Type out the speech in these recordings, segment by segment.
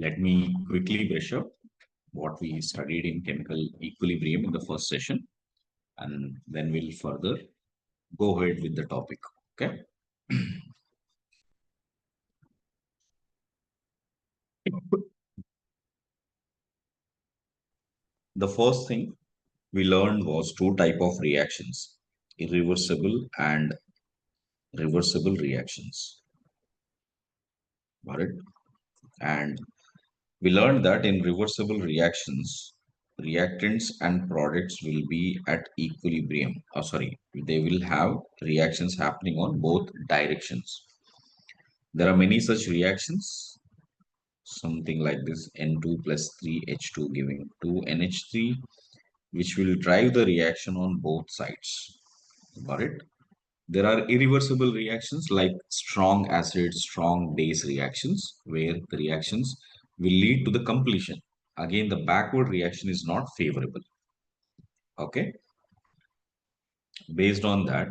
Let me quickly brush up what we studied in chemical equilibrium in the first session, and then we'll further go ahead with the topic. Okay. The first thing we learned was two type of reactions: irreversible and reversible reactions. Got it? And we learned that in reversible reactions, reactants and products will be at equilibrium. Oh, sorry, they will have reactions happening on both directions. There are many such reactions, something like this N2 plus 3H2 giving 2NH3, which will drive the reaction on both sides. Got it? There are irreversible reactions like strong acid, strong base reactions, where the reactions will lead to the completion. Again, the backward reaction is not favorable. Okay. Based on that,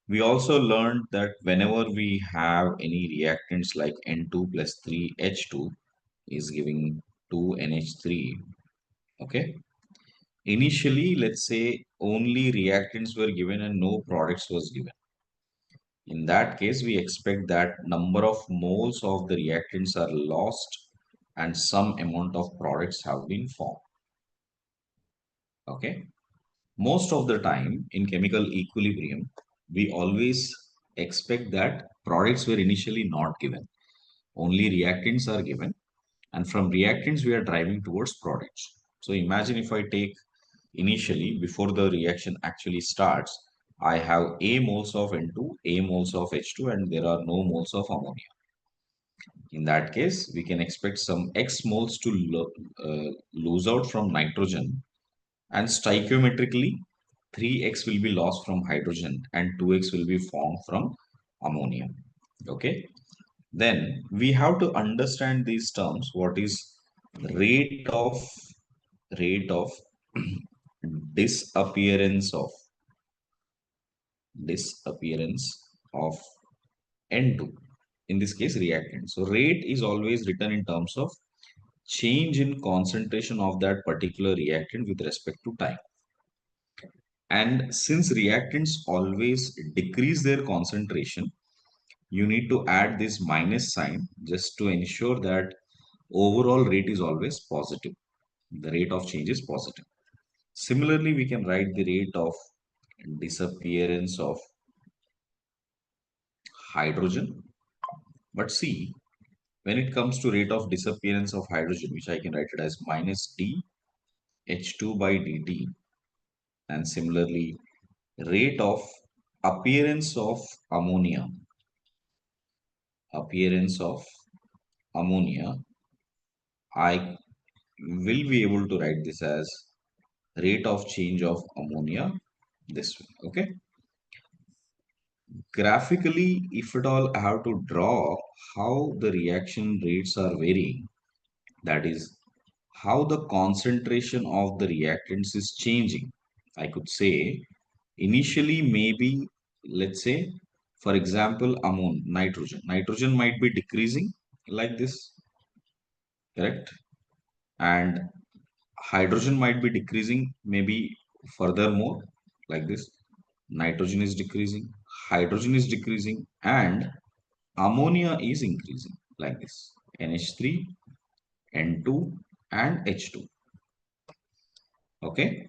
we also learned that whenever we have any reactants like N2 plus 3H2 is giving 2NH3. Okay. Initially, let's say only reactants were given and no products was given. In that case, we expect that number of moles of the reactants are lost and some amount of products have been formed. Okay. Most of the time in chemical equilibrium, we always expect that products were initially not given. Only reactants are given, and from reactants we are driving towards products. So imagine if I take initially before the reaction actually starts, I have A moles of N2, A moles of H2, and there are no moles of ammonia. In that case, we can expect some X moles to lose out from nitrogen, and stoichiometrically 3x will be lost from hydrogen and 2x will be formed from ammonia. Okay. Then we have to understand these terms. What is rate of disappearance of disappearance of N2, in this case reactant. So rate is always written in terms of change in concentration of that particular reactant with respect to time. And since reactants always decrease their concentration, you need to add this minus sign just to ensure that overall rate is always positive. The rate of change is positive. Similarly, we can write the rate of disappearance of hydrogen. But see, when it comes to rate of disappearance of hydrogen, which I can write it as minus d H2 by dt, and similarly, rate of appearance of ammonia, appearance of ammonia, I will be able to write this as rate of change of ammonia this way. Okay. Graphically, if at all I have to draw how the reaction rates are varying, that is how the concentration of the reactants is changing. I could say initially maybe, let's say, for example, nitrogen might be decreasing like this, correct? And hydrogen might be decreasing maybe furthermore like this. Nitrogen is decreasing, hydrogen is decreasing, and ammonia is increasing like this. NH3, N2, and H2. Okay.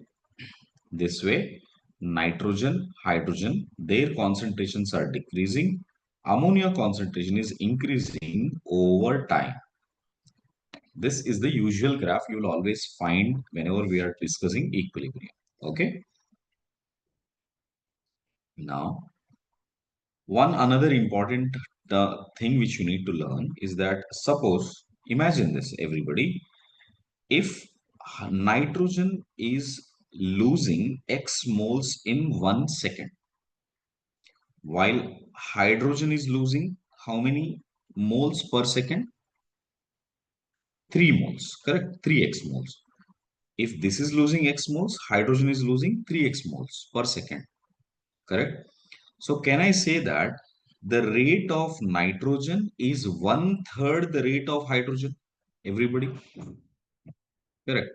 This way, nitrogen, hydrogen, their concentrations are decreasing. Ammonia concentration is increasing over time. This is the usual graph you will always find whenever we are discussing equilibrium. Okay. Now, one another important thing which you need to learn is that suppose, imagine this everybody, if nitrogen is losing X moles in 1 second, while hydrogen is losing how many moles per second? 3 moles, correct? 3x moles. If this is losing X moles, hydrogen is losing 3x moles per second, correct? So can I say that the rate of nitrogen is 1/3 the rate of hydrogen? Everybody, correct.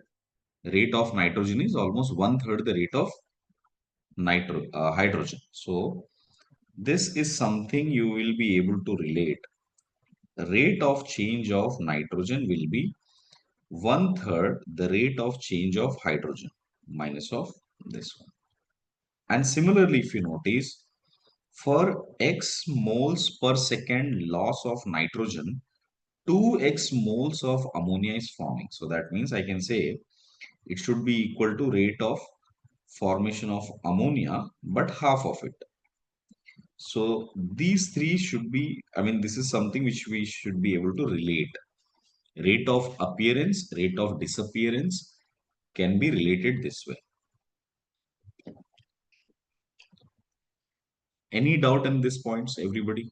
Rate of nitrogen is almost one third the rate of hydrogen. So this is something you will be able to relate. The rate of change of nitrogen will be one third the rate of change of hydrogen minus of this one. And similarly, if you notice, for x moles per second loss of nitrogen, 2x moles of ammonia is forming. So that means I can say it should be equal to rate of formation of ammonia, but half of it. So these three should be, I mean, this is something which we should be able to relate. Rate of appearance, rate of disappearance can be related this way. Any doubt in these points, everybody?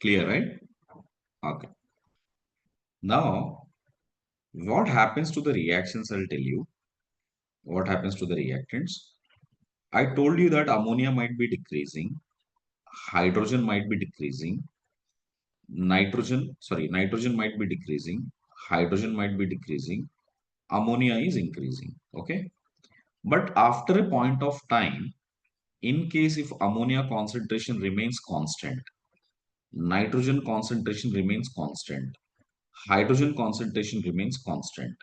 Clear, right? Okay. Now, what happens to the reactions? I'll tell you what happens to the reactants. I told you that ammonia might be decreasing, hydrogen might be decreasing, nitrogen might be decreasing, hydrogen might be decreasing, ammonia is increasing. Okay. But after a point of time, in case if ammonia concentration remains constant, nitrogen concentration remains constant, hydrogen concentration remains constant.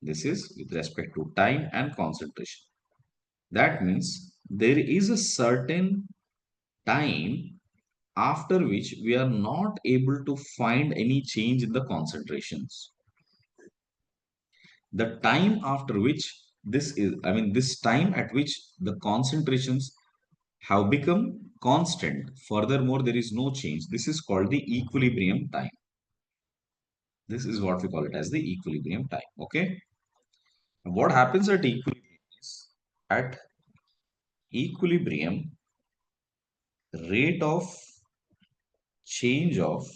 This is with respect to time and concentration. That means there is a certain time after which we are not able to find any change in the concentrations. The time after which this is, I mean, this time at which the concentrations have become constant. Furthermore, there is no change. This is called the equilibrium time. This is what we call it as the equilibrium time. Okay. And what happens at equilibrium is at equilibrium, rate of change of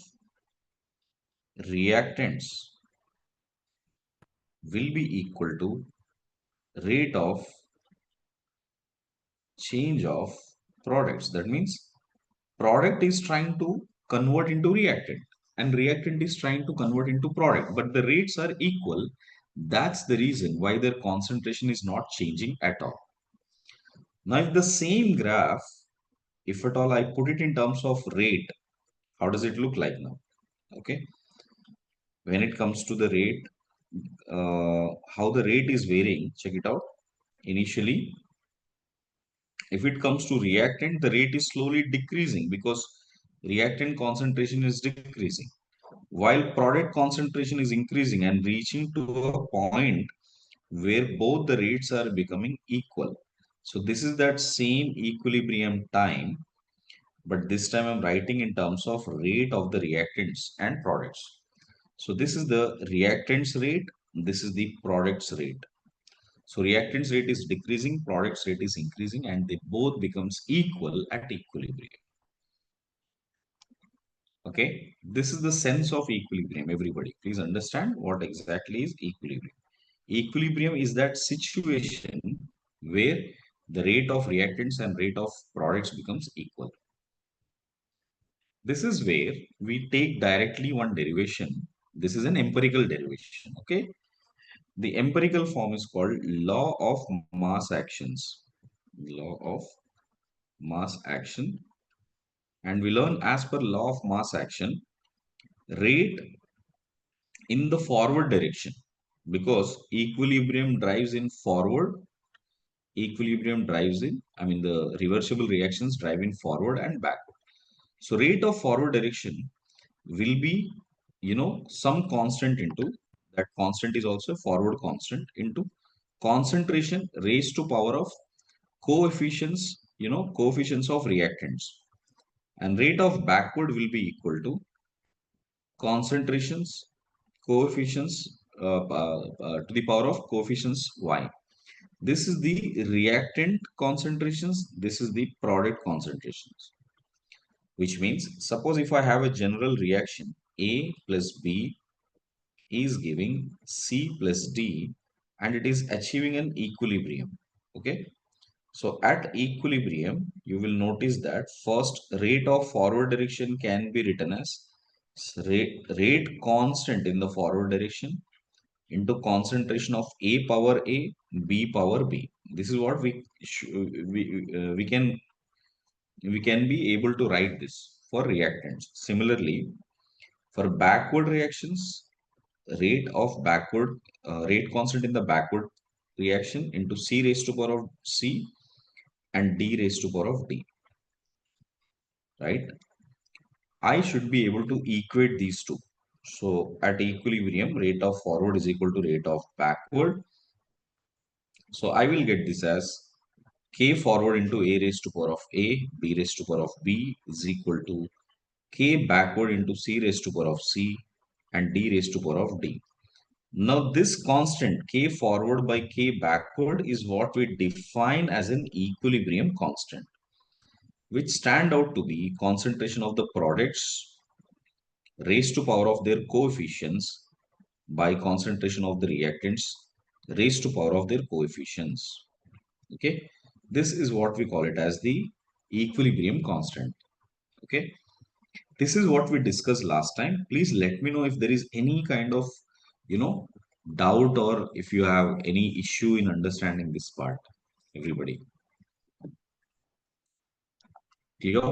reactants will be equal to rate of change of products. That means product is trying to convert into reactant and reactant is trying to convert into product, but the rates are equal. That's the reason why their concentration is not changing at all. Now, if the same graph, if at all I put it in terms of rate, how does it look like now? Okay. When it comes to the rate, how the rate is varying, check it out. Initially, if it comes to reactant, the rate is slowly decreasing because reactant concentration is decreasing, while product concentration is increasing and reaching to a point where both the rates are becoming equal. So this is that same equilibrium time, but this time I'm writing in terms of rate of the reactants and products. So this is the reactants rate, this is the products rate. So reactants rate is decreasing, products rate is increasing, and they both becomes equal at equilibrium. Okay, this is the sense of equilibrium. Everybody, please understand what exactly is equilibrium. Equilibrium is that situation where the rate of reactants and rate of products becomes equal. This is where we take directly one derivation. This is an empirical derivation. Okay, the empirical form is called law of mass actions. Law of mass action, and we learn as per law of mass action, rate in the forward direction, because equilibrium drives in, I mean, the reversible reactions drive in forward and backward. So rate of forward direction will be, some constant into, that constant is also a forward constant, into concentration raised to power of coefficients, coefficients of reactants, and rate of backward will be equal to concentrations coefficients to the power of coefficients y. This is the reactant concentrations, this is the product concentrations, which means suppose if I have a general reaction, A plus B is giving C plus D, and it is achieving an equilibrium. Okay. So at equilibrium, you will notice that first rate of forward direction can be written as Rate constant in the forward direction into concentration of A power A, B power B. This is what we can be able to write this for reactants. Similarly, for backward reactions, rate constant in the backward reaction into C raised to power of C and D raised to power of D, right? I should be able to equate these two. So at equilibrium, rate of forward is equal to rate of backward. So I will get this as K forward into A raised to power of A, B raised to power of B is equal to K backward into C raised to power of C and D raised to power of D. Now this constant K forward by K backward is what we define as an equilibrium constant, which stand out to be concentration of the products raised to power of their coefficients by concentration of the reactants raised to power of their coefficients. Okay, this is what we call it as the equilibrium constant. Okay, this is what we discussed last time. Please let me know if there is any kind of, you know, doubt or if you have any issue in understanding this part. Everybody, clear?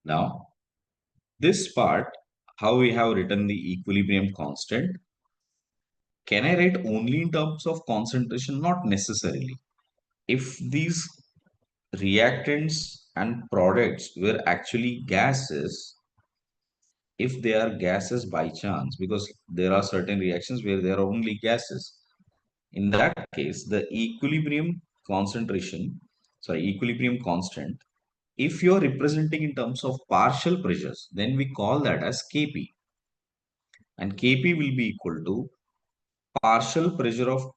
Now, this part, how we have written the equilibrium constant, can I write only in terms of concentration? Not necessarily. If these reactants and products were actually gases, if they are gases by chance, because there are certain reactions where there are only gases, in that case, the equilibrium constant, if you are representing in terms of partial pressures, then we call that as Kp. And Kp will be equal to partial pressure of,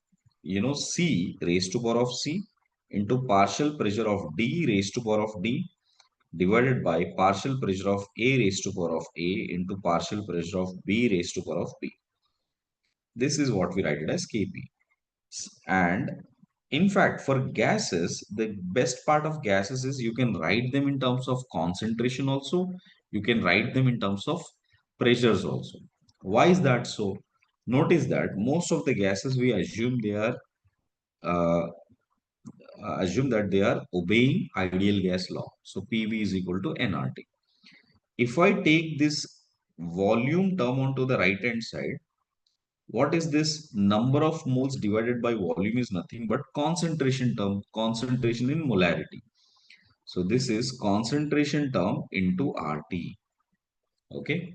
C raised to power of C into partial pressure of D raised to power of D divided by partial pressure of A raised to power of A into partial pressure of B raised to power of B. This is what we write it as Kp. And in fact, for gases, the best part of gases is you can write them in terms of concentration also. You can write them in terms of pressures also. Why is that so? Notice that most of the gases we uh, assume that they are obeying ideal gas law. So PV is equal to nRT. If I take this volume term onto the right hand side, what is this? Number of moles divided by volume is nothing but concentration term, concentration in molarity. So this is concentration term into RT. Okay.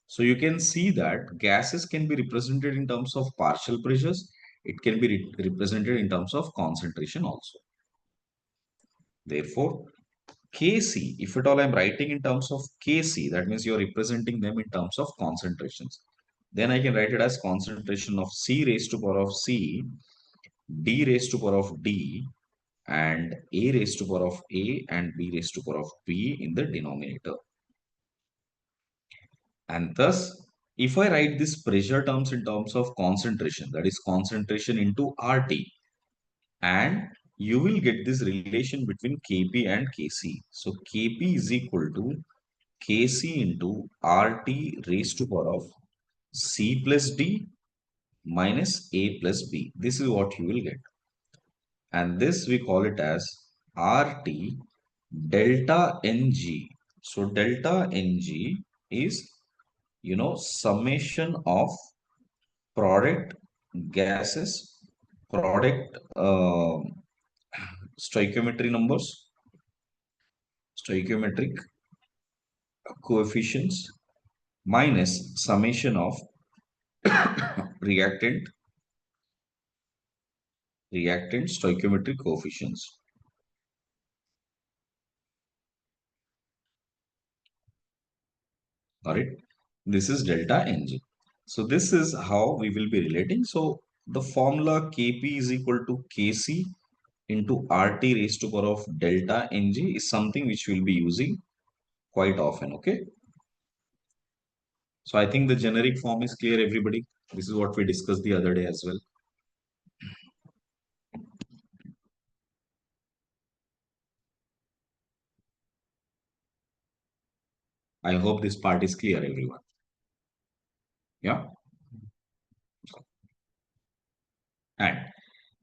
So you can see that gases can be represented in terms of partial pressures. It can be represented in terms of concentration also. Therefore, Kc, if at all I'm writing in terms of Kc, that means you're representing them in terms of concentrations. Then I can write it as concentration of C raised to power of C, D raised to power of D, and A raised to power of A and B raised to power of B in the denominator. And thus, if I write this pressure terms in terms of concentration, that is concentration into RT, and you will get this relation between Kp and Kc. So Kp is equal to Kc into RT raised to power of C plus D minus A plus B. This is what you will get. And this we call it as RT delta Ng. So delta Ng is, summation of product gases, product stoichiometry numbers, stoichiometric coefficients minus summation of reactant stoichiometric coefficients. Got it? This is delta Ng. So this is how we will be relating. So the formula Kp is equal to Kc into RT raised to power of delta Ng is something which we'll be using quite often. Okay. So I think the generic form is clear, everybody. This is what we discussed the other day as well. I hope this part is clear, everyone. Yeah. And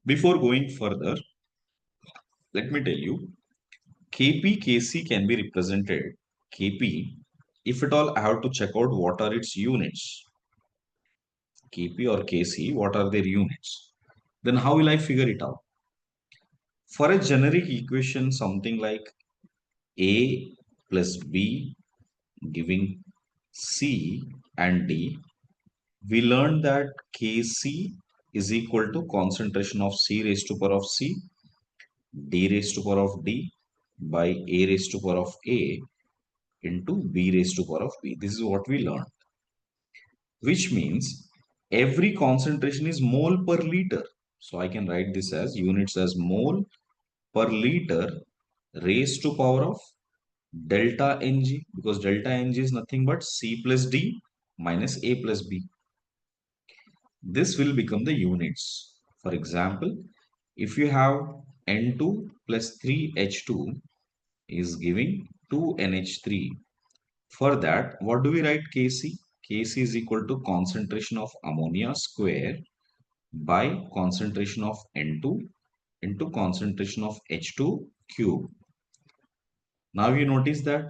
before going further, let me tell you, KP, KC can be represented. KP, if at all I have to check out what are its units, KP or KC, what are their units? Then how will I figure it out? For a generic equation, something like A plus B giving C and D, we learned that Kc is equal to concentration of C raised to power of C, D raised to power of D by A raised to power of A into B raised to power of B. This is what we learned, which means every concentration is mole per liter. So I can write this as units as mole per liter raised to power of delta Ng, because delta Ng is nothing but C plus D minus A plus B. This will become the units. For example, if you have N2 plus 3H2 is giving 2NH3. For that, what do we write Kc? Kc is equal to concentration of ammonia square by concentration of N2 into concentration of H2 cube. Now you notice that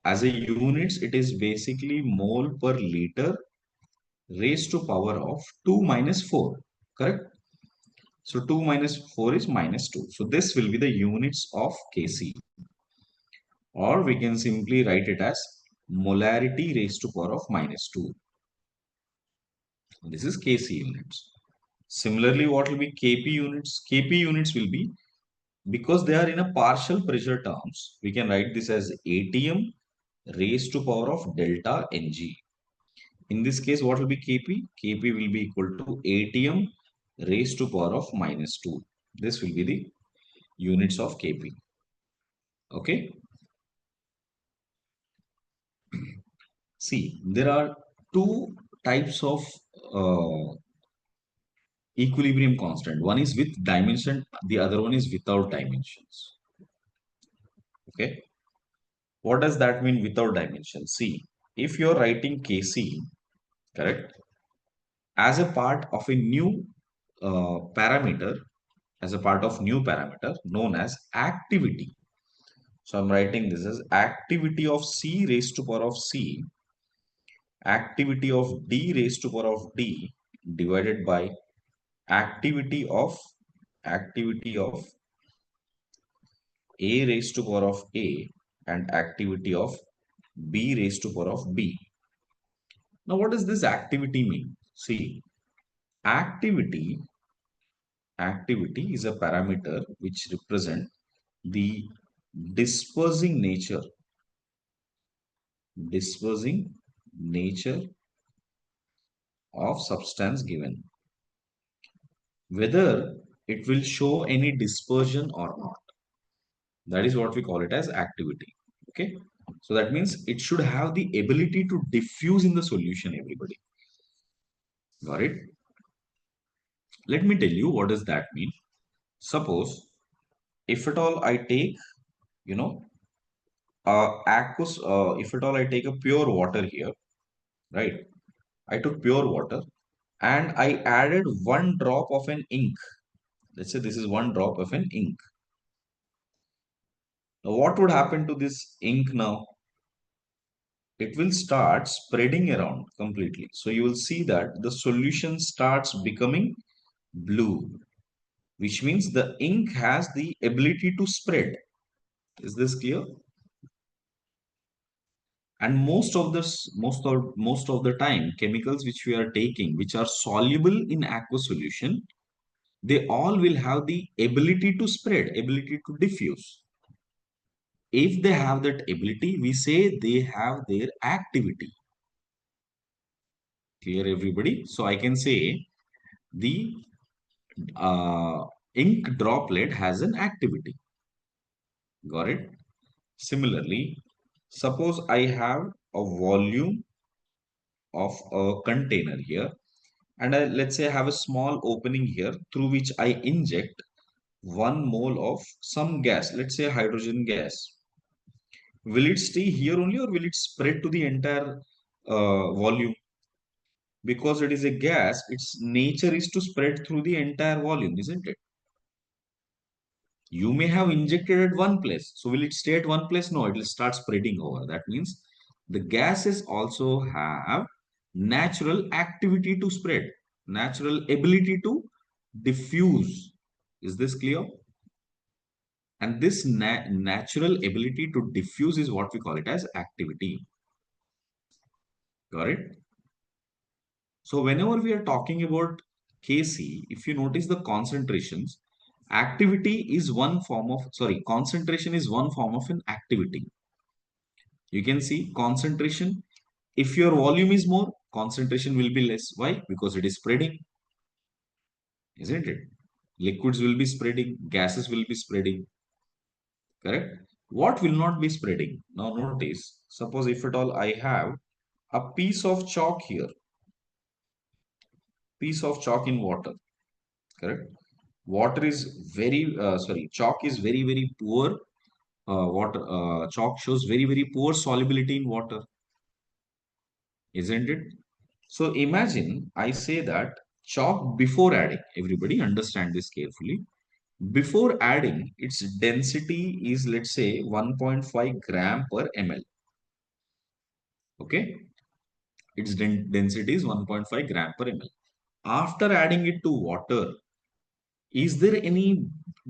as a units, it is basically mole per liter raised to power of 2 minus 4, correct? So 2 minus 4 is minus 2. So this will be the units of Kc, or we can simply write it as molarity raised to power of minus 2. This is Kc units. Similarly, what will be Kp units? Kp units will be, because they are in a partial pressure terms, we can write this as ATM raised to power of delta Ng. In this case, what will be Kp? Kp will be equal to ATM raised to power of minus 2. This will be the units of Kp. Okay. See, there are two types of uh, equilibrium constant. One is with dimension, the other one is without dimensions. Okay. What does that mean without dimension? See, if you're writing Kc, correct, as a part of a new parameter, as a part of new parameter known as activity. So I'm writing this as activity of C raised to power of C, activity of D raised to power of D divided by activity of A raised to power of A and activity of B raised to power of B. Now, what does this activity mean? See, activity activity is a parameter which represent the dispersing nature dispersing nature of substance given, whether it will show any dispersion or not. That is what we call it as activity. Okay, so that means it should have the ability to diffuse in the solution, everybody. Got it? Let me tell you what does that mean. Suppose if at all I take, you know, aqueous, if at all I take a pure water here, right? I took pure water and I added one drop of an ink. Let's say this is one drop of an ink. Now, what would happen to this ink now? It will start spreading around completely. So you will see that the solution starts becoming blue, which means the ink has the ability to spread. Is this clear? And most of the time, chemicals which we are taking, which are soluble in aqueous solution, they all will have the ability to spread, ability to diffuse. If they have that ability, we say they have their activity. Clear, everybody? So I can say the ink droplet has an activity. Got it? Similarly, suppose I have a volume of a container here and let's say I have a small opening here through which I inject 1 mole of some gas, let's say hydrogen gas. Will it stay here only or will it spread to the entire volume? Because it is a gas, its nature is to spread through the entire volume, isn't it? You may have injected at one place. So will it stay at one place? No, it will start spreading over. That means the gases also have natural activity to spread, natural ability to diffuse. Is this clear? And this natural ability to diffuse is what we call it as activity. Got it? So whenever we are talking about Kc, if you notice the concentrations, activity is one form of, sorry, concentration is one form of an activity. You can see concentration. If your volume is more, concentration will be less. Why? Because it is spreading, isn't it? Liquids will be spreading, gases will be spreading, correct? What will not be spreading? Now notice, suppose if at all I have a piece of chalk here, piece of chalk in water, correct? Water is chalk is very poor. Chalk shows very poor solubility in water, isn't it? So imagine I say that chalk before adding, everybody understand this carefully. Before adding, its density is, let's say, 1.5 gram per ml. Okay, its density is 1.5 gram per ml. After adding it to water, is there any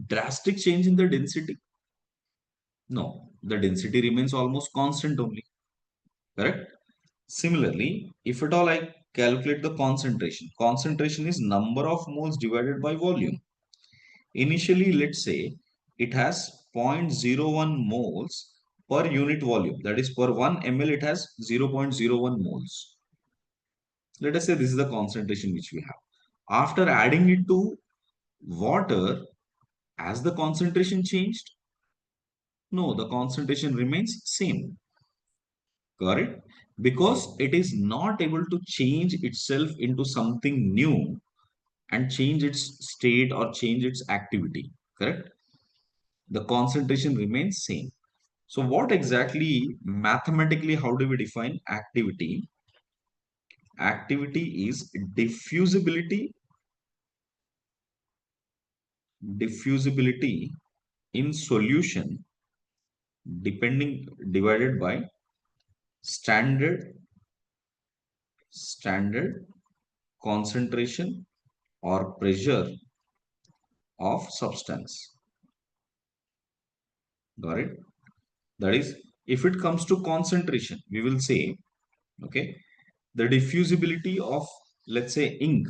drastic change in the density? No, the density remains almost constant only, correct? Similarly, if at all I calculate the concentration, concentration is number of moles divided by volume. Initially, let's say it has 0.01 moles per unit volume. That is, per 1 ml, it has 0.01 moles. Let us say this is the concentration which we have. After adding it to water, has the concentration changed? No, the concentration remains same. Correct? Because it is not able to change itself into something new and change its state or change its activity. Correct? The concentration remains same. So what exactly mathematically, how do we define activity? Activity is diffusibility in solution depending divided by standard concentration or pressure of substance. Got it? That is, if it comes to concentration, we will say, okay, the diffusibility of, let's say, ink,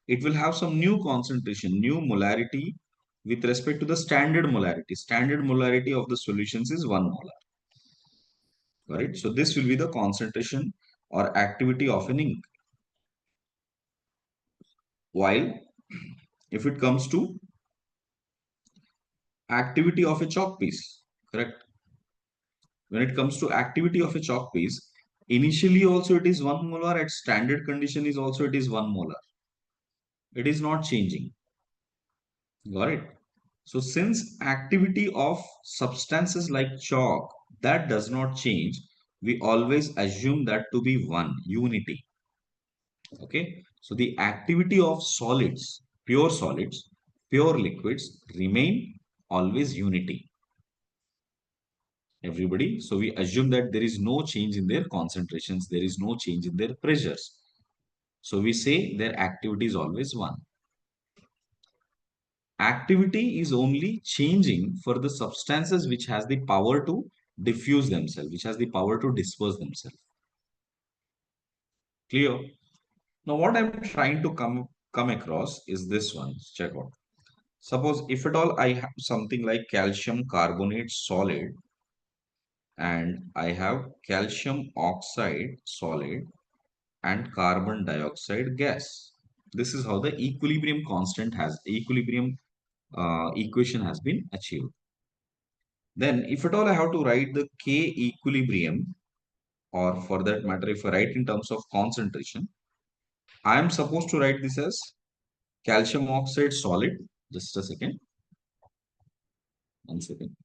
it will have some new concentration, new molarity with respect to the standard molarity. Standard molarity of the solutions is 1 molar. Got it? So this will be the concentration or activity of an ink. While if it comes to activity of a chalk piece, correct? When it comes to activity of a chalk piece, initially also it is 1 molar, at standard condition is also it is 1 molar. It is not changing. Got it? So since activity of substances like chalk, that does not change, we always assume that to be one, unity. Okay? So the activity of solids, pure liquids remain always unity. Everybody. So we assume that there is no change in their concentrations, there is no change in their pressures. So we say their activity is always one. Activity is only changing for the substances which has the power to diffuse themselves, which has the power to disperse themselves. Clear? Now what I'm trying to come across is this one. Check out. Suppose if at all I have something like calcium carbonate solid and I have calcium oxide solid and carbon dioxide gas. This is how the equilibrium equation has been achieved. Then if at all I have to write the K equilibrium, or for that matter, if I write in terms of concentration, I am supposed to write this as calcium oxide solid. Just a second. 1 second.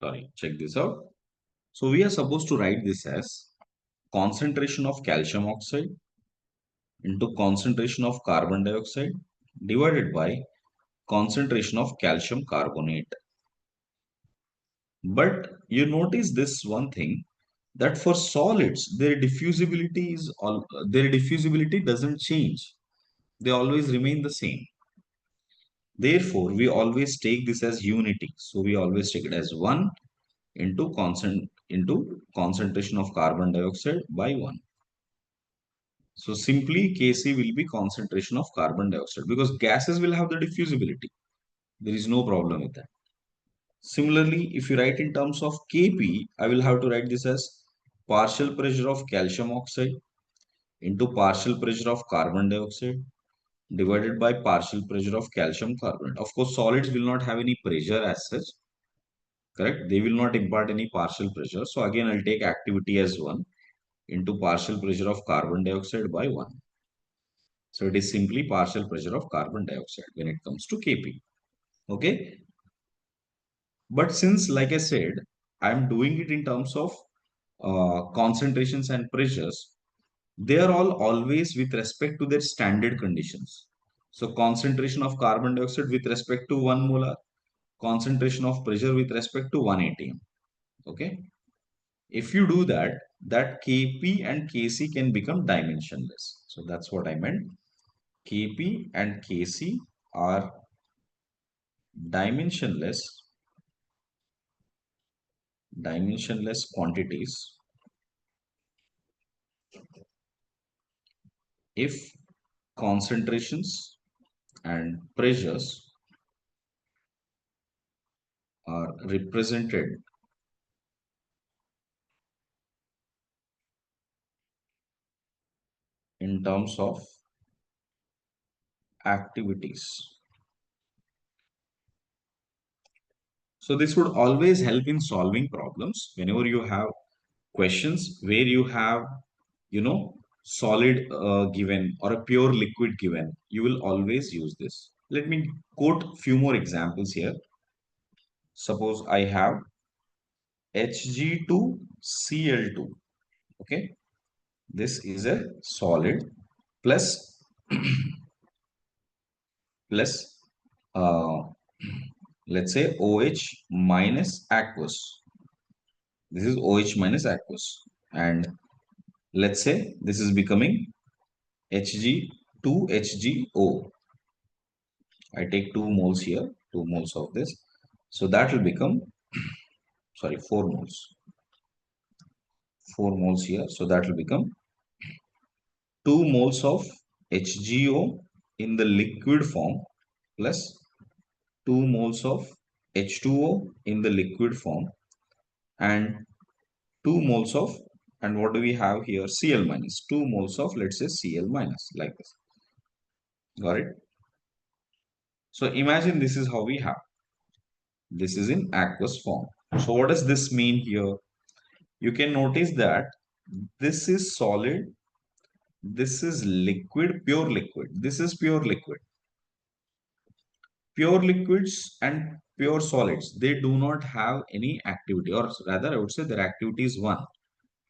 Sorry, check this out. So we are supposed to write this as concentration of calcium oxide into concentration of carbon dioxide divided by concentration of calcium carbonate. But you notice this one thing, that for solids their diffusibility doesn't change. They always remain the same. Therefore, we always take this as unity. So we always take it as 1 into concentration of carbon dioxide by 1. So simply Kc will be concentration of carbon dioxide because gases will have the diffusibility. There is no problem with that. Similarly, if you write in terms of Kp, I will have to write this as partial pressure of calcium oxide into partial pressure of carbon dioxide divided by partial pressure of calcium carbonate. Of course, solids will not have any pressure as such, correct? They will not impart any partial pressure. So again, I'll take activity as 1 into partial pressure of carbon dioxide by 1. So it is simply partial pressure of carbon dioxide when it comes to Kp. Okay. But since, like I said, I'm doing it in terms of concentrations and pressures, they are all always with respect to their standard conditions. So concentration of carbon dioxide with respect to 1 molar, concentration of pressure with respect to 1 atm. Okay. If you do that, that Kp and Kc can become dimensionless. So that's what I meant. Kp and Kc are dimensionless quantities if concentrations and pressures are represented in terms of activities. So this would always help in solving problems whenever you have questions where you have, solid given or a pure liquid given. You will always use this. Let me quote few more examples here. Suppose I have Hg2Cl2. Okay, this is a solid plus plus uh, let's say OH minus aqueous. This is OH minus aqueous, and let's say this is becoming Hg2HgO. I take 2 moles here, 2 moles of this. So that will become, sorry, 4 moles. 4 moles here. So that will become 2 moles of HgO in the liquid form plus 2 moles of H2O in the liquid form and 2 moles of, and what do we have here? Cl minus. 2 moles of, let's say, Cl minus, like this. Got it? So imagine this is how we have. This is in aqueous form. So what does this mean here? You can notice that this is solid, this is liquid, pure liquid. This is pure liquid. Pure liquids and pure solids, they do not have any activity, or rather I would say their activity is 1.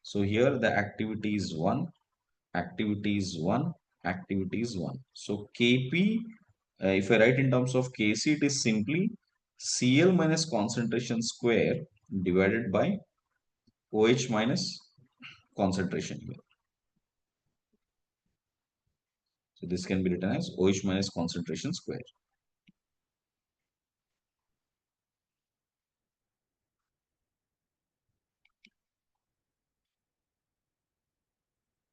So here the activity is 1, activity is 1, activity is 1. So Kp, if I write in terms of Kc, it is simply Cl minus concentration square divided by OH minus concentration here. So this can be written as OH minus concentration square.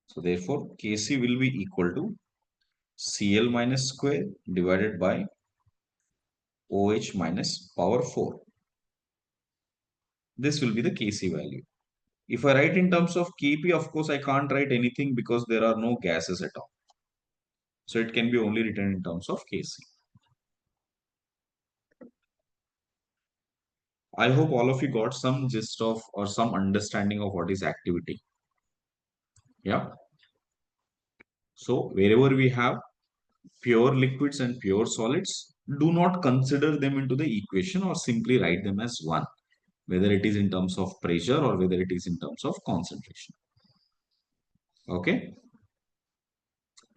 So therefore, Kc will be equal to Cl minus square divided by OH minus power 4. This will be the Kc value. If I write in terms of Kp, of course, I can't write anything because there are no gases at all. So it can be only written in terms of Kc. I hope all of you got some gist of or some understanding of what is activity. Yeah. So wherever we have pure liquids and pure solids, do not consider them into the equation or simply write them as one, whether it is in terms of pressure or whether it is in terms of concentration. Okay.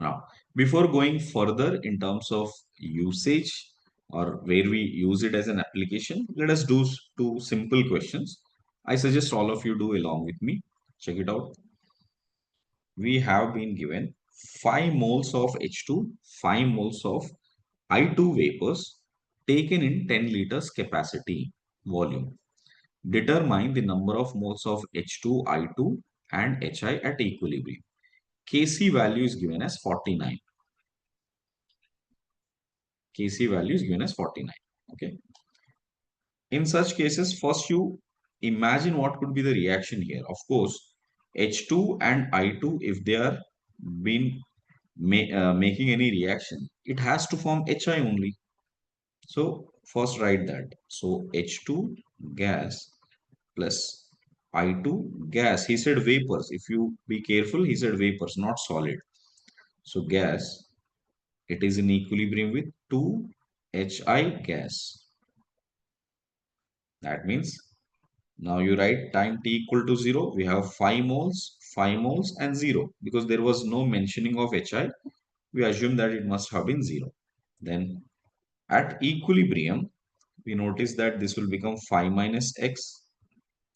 Now, before going further in terms of usage or where we use it as an application, let us do two simple questions. I suggest all of you do along with me. Check it out. We have been given 5 moles of H2, 5 moles of I2 vapors taken in 10 liters capacity volume. Determine the number of moles of H2, I2 and HI at equilibrium. Kc value is given as 49. Kc value is given as 49. Okay. In such cases, first you imagine what could be the reaction here. Of course, H2 and I2, if they are been making any reaction, it has to form HI only. So first write that. So H2 gas plus I2 gas. He said vapors. If you be careful, he said vapors, not solid. So gas, it is in equilibrium with 2HI gas. That means now you write time t equal to 0. We have 5 moles and 0. Because there was no mentioning of HI, we assume that it must have been 0. Then at equilibrium, we notice that this will become 5 minus x,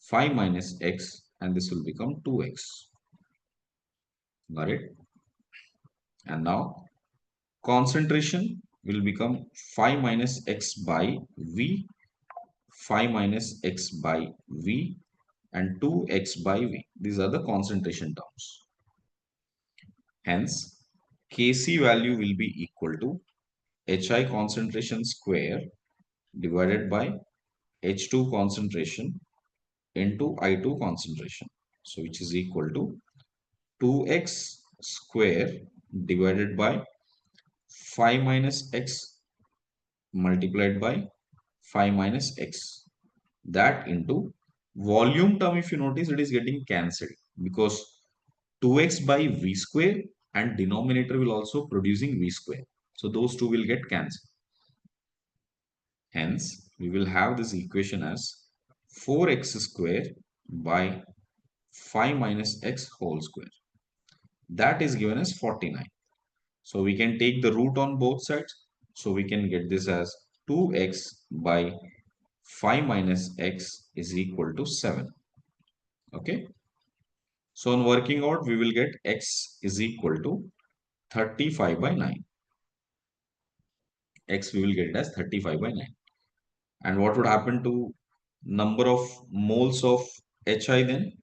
5 minus x, and this will become 2x. Got it? And now concentration will become 5 minus x by V, 5 minus x by V, and 2x by V. These are the concentration terms. Hence, Kc value will be equal to Hi concentration square divided by H2 concentration into I2 concentration. So, which is equal to 2x square divided by 5 minus x multiplied by 5 minus x. That into volume term, if you notice, it is getting cancelled because 2x by v square and denominator will also producing v square. So those two will get cancelled. Hence, we will have this equation as 4x square by 5 minus x whole square. That is given as 49. So we can take the root on both sides. So we can get this as 2x by 5 minus x is equal to 7. Okay. So on working out, we will get x is equal to 35 by 9. X we will get it as 35 by 9. And what would happen to number of moles of HI then?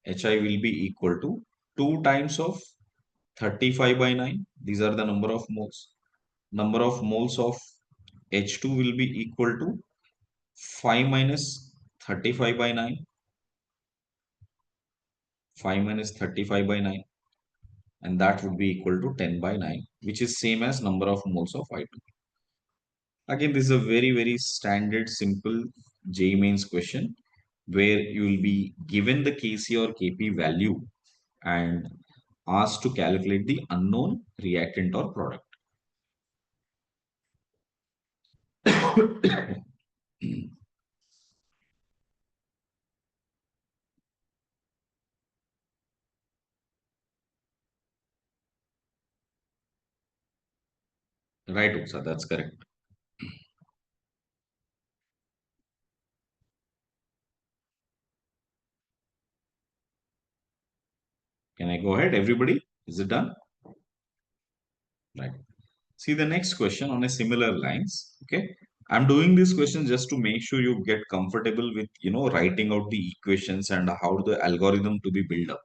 HI will be equal to 2 times of 35 by 9. These are the number of moles. Number of moles of H2 will be equal to 5 minus 35 by 9. 5 minus 35 by 9. And that would be equal to 10 by 9, which is same as number of moles of I2. Again, this is a very, very standard, simple JEE mains question where you will be given the Kc or Kp value and asked to calculate the unknown reactant or product. Right, Utsa, that's correct. Can I go ahead, everybody? Is it done? Right. See the next question on a similar lines. Okay. I'm doing this question just to make sure you get comfortable with, writing out the equations and how the algorithm to be built up.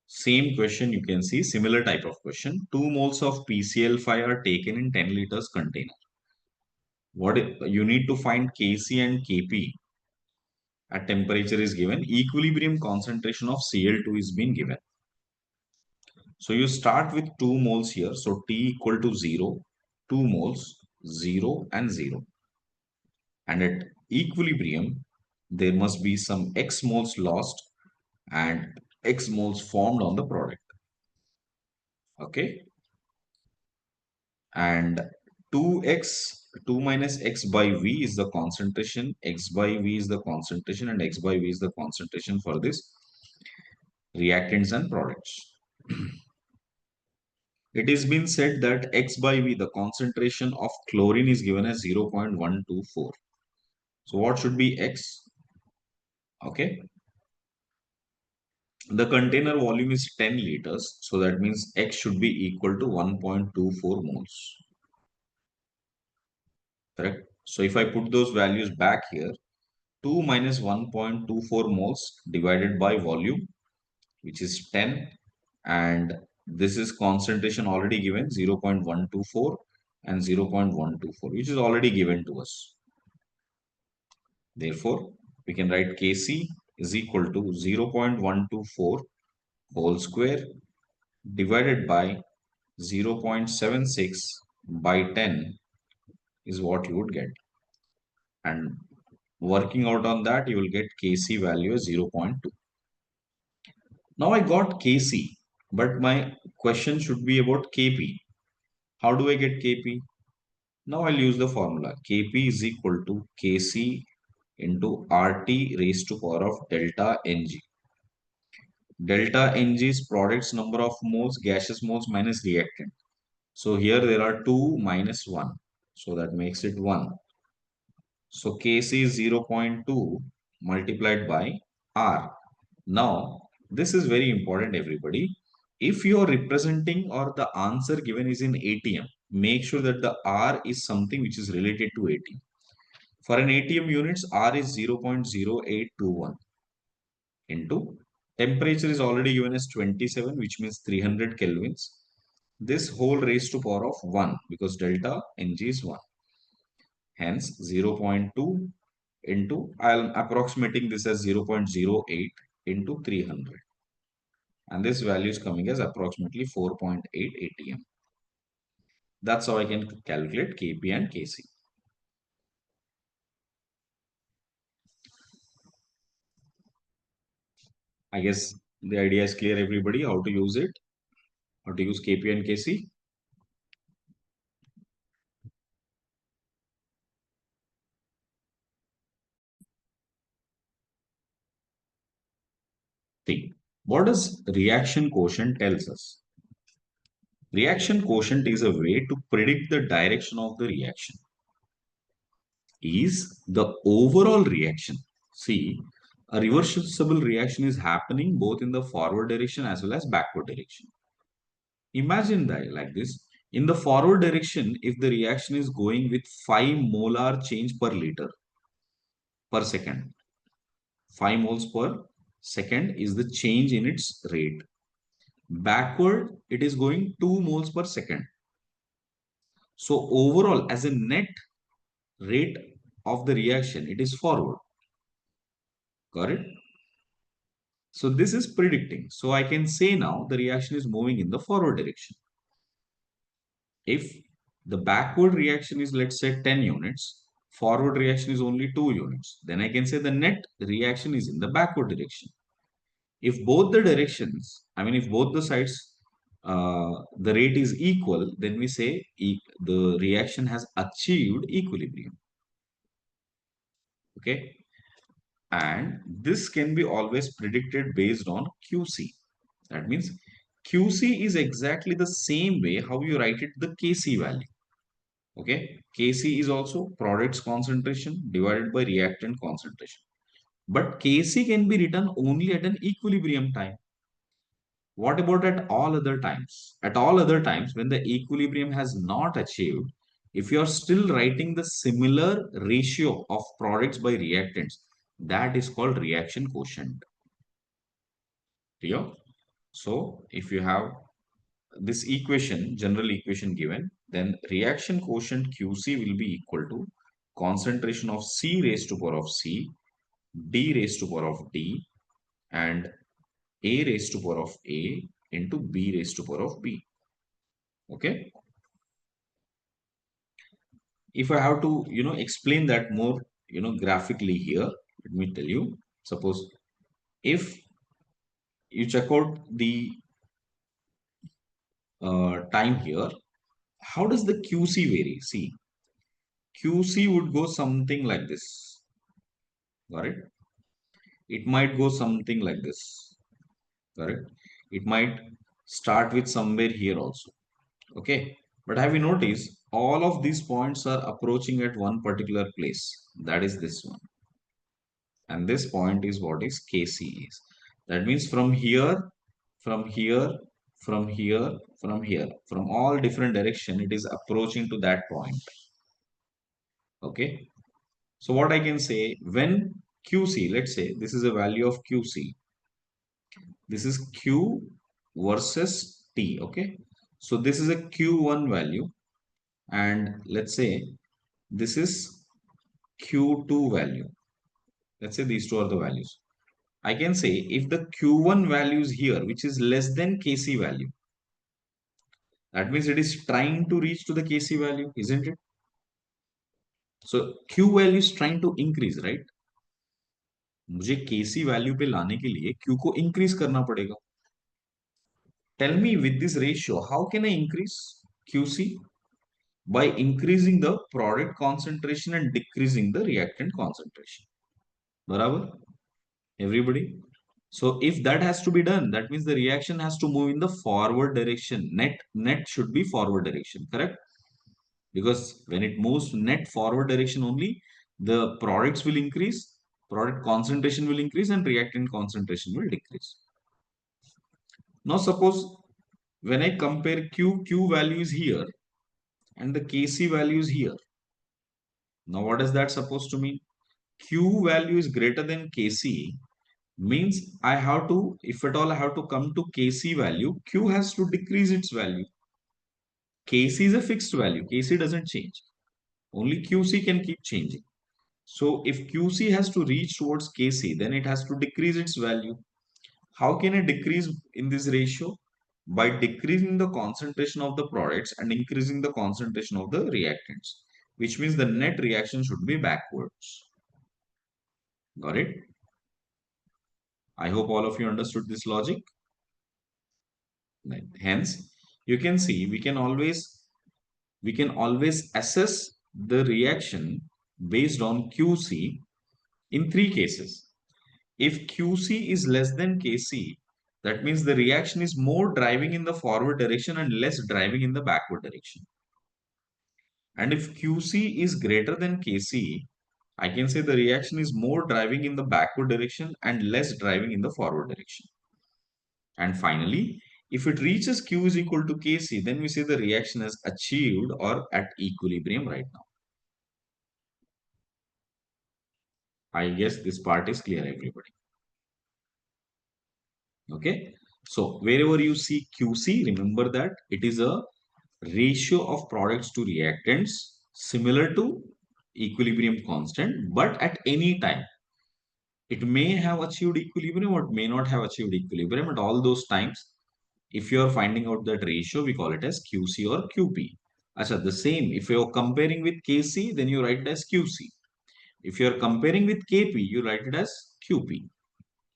Same question you can see, similar type of question. 2 moles of PCl5 are taken in 10 liters container. You need to find Kc and Kp at temperature is given. Equilibrium concentration of Cl2 is being given. So you start with 2 moles here. So T equal to 0, 2 moles, 0 and 0. And at equilibrium, there must be some X moles lost and X moles formed on the product. Okay. And 2 minus X by V is the concentration, X by V is the concentration, and X by V is the concentration for this reactants and products. It has been said that X by V, the concentration of chlorine is given as 0.124. So what should be X? Okay. The container volume is 10 liters. So that means X should be equal to 1.24 moles. Correct. So if I put those values back here, 2 minus 1.24 moles divided by volume, which is 10. And this is concentration already given 0.124 and 0.124, which is already given to us. Therefore, we can write Kc is equal to 0.124 whole square divided by 0.76 by 10 is what you would get. And working out on that, you will get Kc value as 0.2. Now I got Kc, but my question should be about Kp. How do I get Kp? Now I'll use the formula. Kp is equal to Kc into RT raised to power of delta Ng. Delta Ng is product's number of moles, gaseous moles minus reactant. So here there are 2 minus 1. So that makes it 1. So Kc is 0.2 multiplied by R. Now, this is very important, everybody. If you are representing or the answer given is in ATM, make sure that the R is something which is related to ATM. For an ATM units, R is 0.0821 into temperature is already given as 27, which means 300 kelvins. This whole raised to power of 1 because delta Ng is 1. Hence 0.2 into, I am approximating this as 0.08 into 300. And this value is coming as approximately 4.8 atm. That's how I can calculate Kp and Kc. I guess the idea is clear, everybody, how to use it, how to use Kp and Kc. See, what does reaction quotient tells us? Reaction quotient is a way to predict the direction of the reaction. Is the overall reaction. See, a reversible reaction is happening both in the forward direction as well as backward direction. Imagine that like this. In the forward direction, if the reaction is going with 5 molar change per liter per second, 5 moles per second is the change in its rate. Backward, it is going 2 moles per second. So overall, as a net rate of the reaction, it is forward. Got it? So this is predicting. So I can say now the reaction is moving in the forward direction. If the backward reaction is, let's say, 10 units, forward reaction is only 2 units, then I can say the net reaction is in the backward direction. If both the directions, I mean, if both the sides, the rate is equal, then we say the reaction has achieved equilibrium. Okay. And this can be always predicted based on QC. That means QC is exactly the same way how you write it the Kc value. Okay, Kc is also product's concentration divided by reactant concentration. But Kc can be written only at an equilibrium time. What about at all other times? At all other times, when the equilibrium has not achieved, if you are still writing the similar ratio of products by reactants, that is called reaction quotient. Clear? So, if you have this equation, general equation given, then reaction quotient QC will be equal to concentration of C raised to power of C, D raised to power of D, and A raised to power of A into B raised to power of B. Okay. If I have to, explain that more, graphically here, let me tell you. Suppose if you check out the time here, how does the QC vary? See, QC would go something like this. Got it? It might go something like this. Correct? It might start with somewhere here also. Okay. But have you noticed all of these points are approaching at one particular place? That is this one. And this point is what is KC is. That means from here, from here, from here, from here, from all different direction, it is approaching to that point. Okay. So what I can say, when QC, let's say this is a value of QC. This is Q versus T. Okay. So this is a Q1 value. And let's say this is Q2 value. Let's say these two are the values. I can say if the Q1 value is here, which is less than KC value, that means it is trying to reach to the KC value, isn't it? So Q value is trying to increase, right? मुझे KC value पे लाने के लिए Q को increase करना पड़ेगा. Tell me with this ratio, how can I increase QC? By increasing the product concentration and decreasing the reactant concentration. Barabar? Everybody? So if that has to be done, that means the reaction has to move in the forward direction. Net should be forward direction, correct? Because when it moves net forward direction only, the products will increase, product concentration will increase, and reactant concentration will decrease. Now suppose when I compare Q value is here and the Kc value is here. Now what is that supposed to mean? Q value is greater than Kc means I have to, if at all I have to come to Kc value, Q has to decrease its value. Kc is a fixed value. Kc doesn't change. Only Qc can keep changing. So if Qc has to reach towards Kc, then it has to decrease its value. How can it decrease in this ratio? By decreasing the concentration of the products and increasing the concentration of the reactants, which means the net reaction should be backwards. Got it? I hope all of you understood this logic. Hence, you can see we can always assess the reaction based on QC in three cases. If QC is less than Kc, that means the reaction is more driving in the forward direction and less driving in the backward direction. And if QC is greater than Kc, I can say the reaction is more driving in the backward direction and less driving in the forward direction. And finally, if it reaches Q is equal to Kc, then we say the reaction has achieved or at equilibrium right now. I guess this part is clear, everybody. Okay. So wherever you see QC, remember that it is a ratio of products to reactants similar to equilibrium constant, but at any time. It may have achieved equilibrium or it may not have achieved equilibrium at all those times. If you are finding out that ratio, we call it as QC or QP. Achha, the same, if you are comparing with KC, then you write it as QC. If you are comparing with KP, you write it as QP.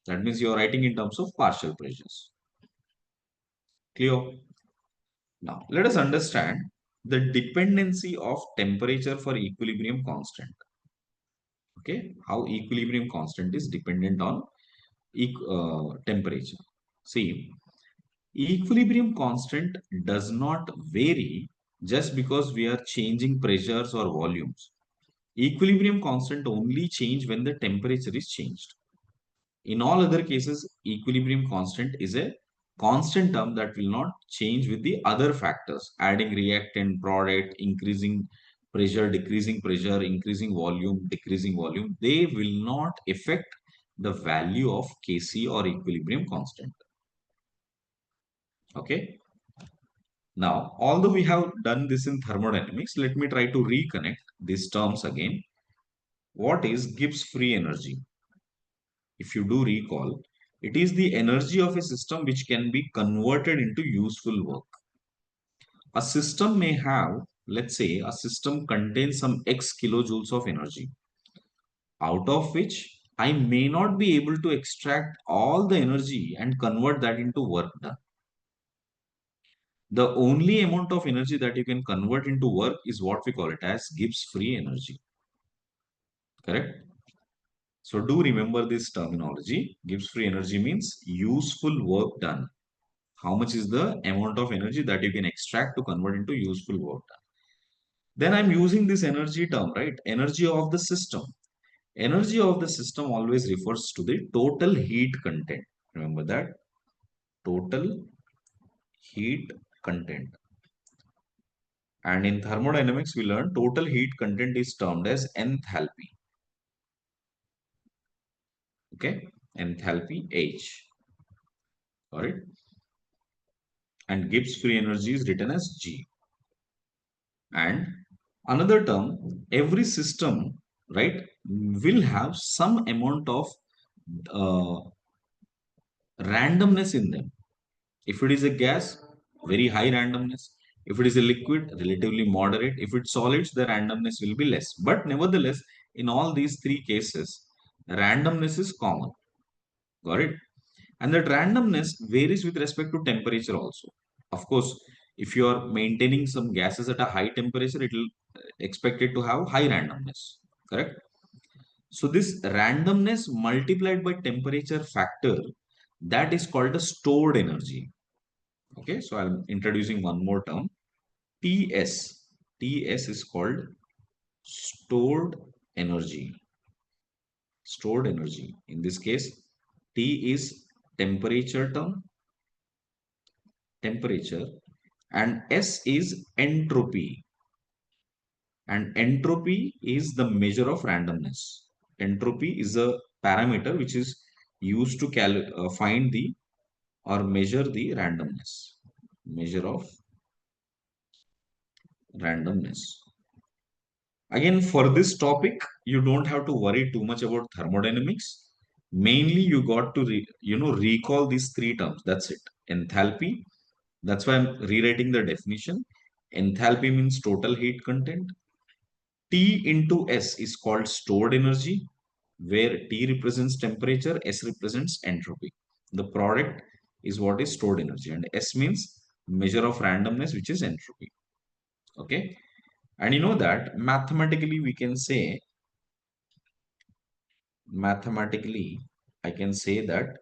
That means you are writing in terms of partial pressures. Clear? Now, let us understand the dependency of temperature for equilibrium constant. Okay, how equilibrium constant is dependent on temperature. See, equilibrium constant does not vary just because we are changing pressures or volumes. Equilibrium constant only change when the temperature is changed. In all other cases, equilibrium constant is a constant term that will not change with the other factors, adding reactant, product, increasing pressure, decreasing pressure, increasing volume, decreasing volume. They will not affect the value of Kc or equilibrium constant. Okay. Now, although we have done this in thermodynamics, let me try to reconnect. these terms again. What is Gibbs free energy? If you do recall, it is the energy of a system which can be converted into useful work. A system may have, let's say, a system contains some X kilojoules of energy, out of which I may not be able to extract all the energy and convert that into work done. The only amount of energy that you can convert into work is what we call it as Gibbs free energy. Correct? So do remember this terminology. Gibbs free energy means useful work done. How much is the amount of energy that you can extract to convert into useful work done? Then I'm using this energy term, right? Energy of the system. Energy of the system always refers to the total heat content. Remember that? Total heat content. And in thermodynamics, we learn total heat content is termed as enthalpy. Okay? Enthalpy H. Got it? And Gibbs free energy is written as G. And another term, every system, right, will have some amount of uh, randomness in them. If it is a gas, very high randomness. If it is a liquid, relatively moderate. If it's solids, the randomness will be less. But nevertheless, in all these three cases, randomness is common. Got it? And that randomness varies with respect to temperature also. Of course, if you are maintaining some gases at a high temperature, it will expect it to have high randomness. Correct? So this randomness multiplied by temperature factor, that is called a stored energy. Okay, so I'm introducing one more term. TS. TS is called stored energy. Stored energy. In this case, T is temperature term, temperature, and S is entropy. And entropy is the measure of randomness. Entropy is a parameter which is used to find the or measure the randomness. Measure of randomness. Again, for this topic, you don't have to worry too much about thermodynamics. Mainly, you got to recall these three terms. That's it. Enthalpy. That's why I'm rewriting the definition. Enthalpy means total heat content. T into S is called stored energy, where T represents temperature, S represents entropy. The product is what is stored energy, and S means measure of randomness, which is entropy. Okay. And you know that mathematically, I can say that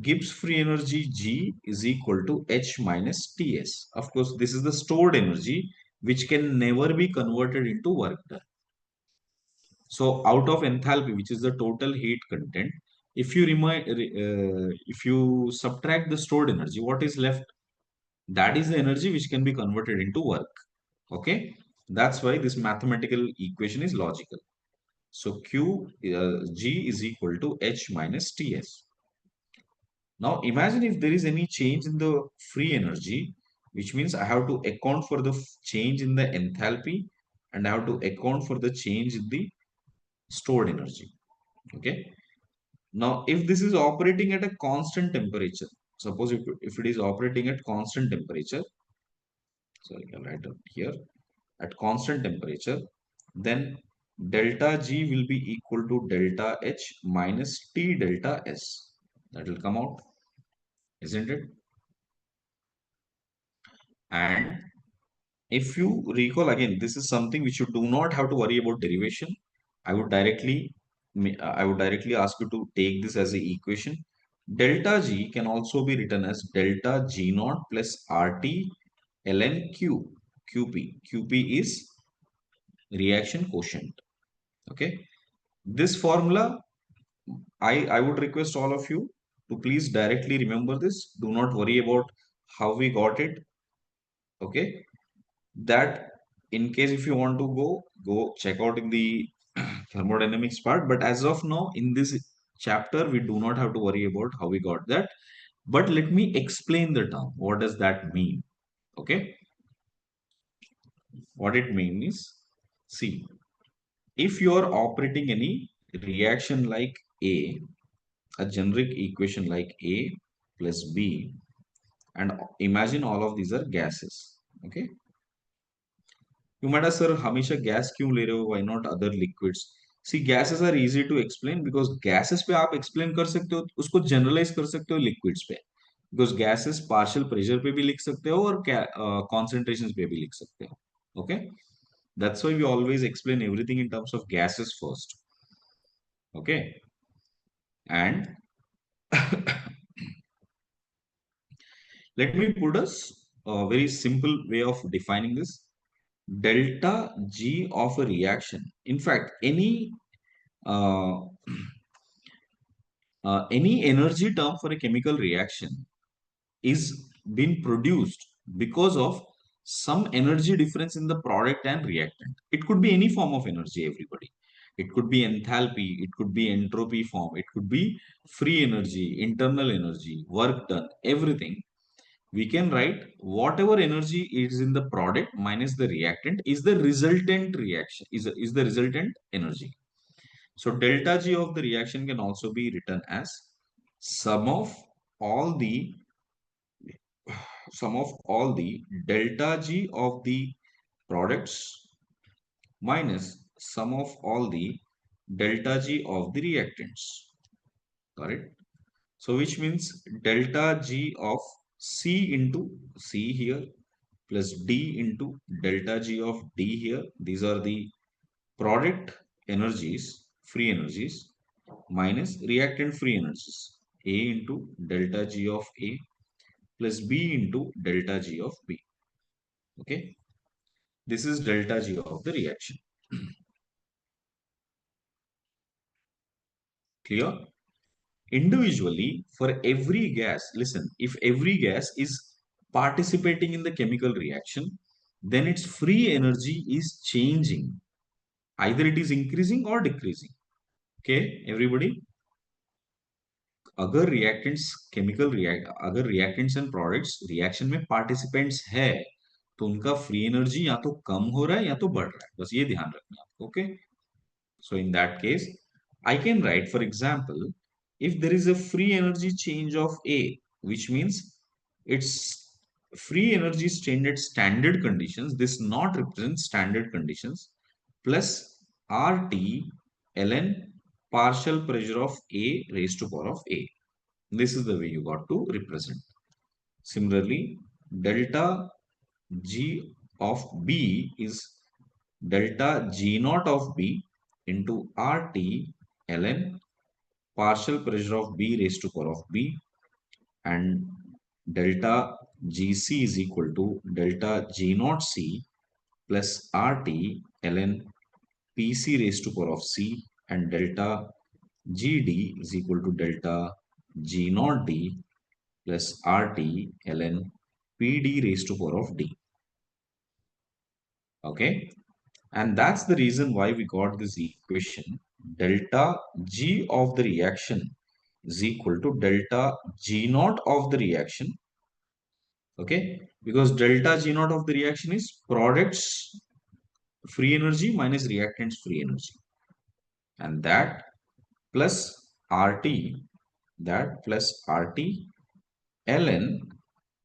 Gibbs free energy G is equal to H minus Ts. Of course, this is the stored energy which can never be converted into work done. So out of enthalpy, which is the total heat content, if you subtract the stored energy, what is left? That is the energy which can be converted into work. Okay, that's why this mathematical equation is logical. So G is equal to H minus Ts. Now imagine if there is any change in the free energy, which means I have to account for the change in the enthalpy and I have to account for the change in the stored energy. Okay. Now, if this is operating at a constant temperature, suppose if it is operating at constant temperature, sorry, I'll write it here, at constant temperature, then delta G will be equal to delta H minus T delta S. That will come out, isn't it? And if you recall again, this is something which you do not have to worry about derivation. I would directly ask you to take this as a equation. Delta G can also be written as delta G naught plus RT ln Q. QP. QP is reaction quotient. Okay. This formula, I would request all of you to please directly remember this. Do not worry about how we got it. Okay. That in case if you want to go check out in the thermodynamics part, but as of now in this chapter we do not have to worry about how we got that. But let me explain the term. What does that mean? Okay, what it means is See, if you are operating any reaction like a generic equation like A plus B, and imagine all of these are gases. Okay. You might ask, sir, हमेशा gas क्यों ले रहे हो? Why not other liquids? See, gases are easy to explain because gases पे आप explain कर सकते हो, उसको generalize कर सकते हो liquids पे. Because gases partial pressure पे भी लिख सकते हो और concentrations पे भी लिख सकते हो. Okay? That's why we always explain everything in terms of gases first. Okay? And let me put us a very simple way of defining this. Delta G of a reaction. In fact, uh, any energy term for a chemical reaction is being produced because of some energy difference in the product and reactant. It could be any form of energy, everybody. It could be enthalpy, it could be entropy form, it could be free energy, internal energy, work done, everything. We can write whatever energy is in the product minus the reactant is the resultant reaction, is the resultant energy. So delta G of the reaction can also be written as sum of all the sum of all the delta G of the products minus sum of all the delta G of the reactants. Correct? So which means delta G of C into C here plus D into delta G of D here. These are the product energies, free energies minus reactant free energies. A into delta G of A plus B into delta G of B. Okay. This is delta G of the reaction. Clear? Individually, for every gas, listen, if every gas is participating in the chemical reaction, then its free energy is changing. Either it is increasing or decreasing. Okay, everybody? अगर reactants chemical react अगर reactants and products reaction में participants है तो उनका free energy या तो कम हो रहा है या तो बढ़ रहा है बस ये ध्यान रखना है आपको okay. So in that case, I can write, for example, if there is a free energy change of A, which means it's free energy is changed at standard conditions, this not represents standard conditions, plus RT ln partial pressure of A raised to power of A. This is the way you got to represent. Similarly, delta G of B is delta G naught of B into RT ln partial pressure of B raised to power of B, and delta Gc is equal to delta G naught C plus RT ln Pc raised to power of C, and delta Gd is equal to delta G naught D plus RT ln Pd raised to power of D. Okay. And that's the reason why we got this equation. Delta G of the reaction is equal to delta G naught of the reaction. Okay. Because delta G naught of the reaction is products free energy minus reactants free energy. And that plus RT, that plus RT ln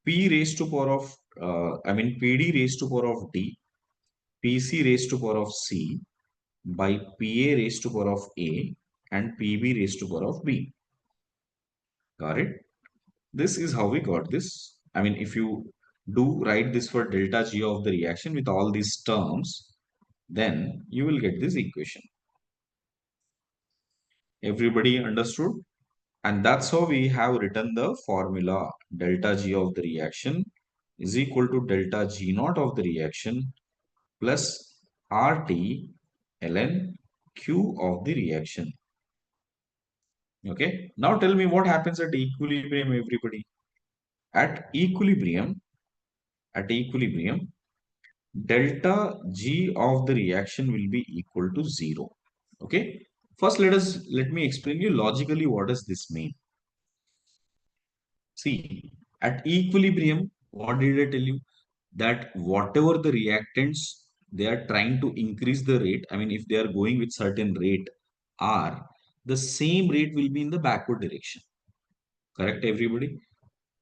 P raised to power of, PD raised to power of D, PC raised to power of C by PA raised to power of A and PB raised to power of B. Got it? This is how we got this. I mean, if you do write this for delta G of the reaction with all these terms, then you will get this equation. Everybody understood? And that's how we have written the formula. Delta G of the reaction is equal to delta G naught of the reaction plus RT ln Q of the reaction. Okay. Now tell me what happens at equilibrium, everybody. At equilibrium, delta G of the reaction will be equal to 0. Okay. First, let me explain you logically what does this mean. See, at equilibrium, what did I tell you? That whatever the reactants they are trying to increase the rate. I mean, if they are going with certain rate R, the same rate will be in the backward direction. Correct, everybody?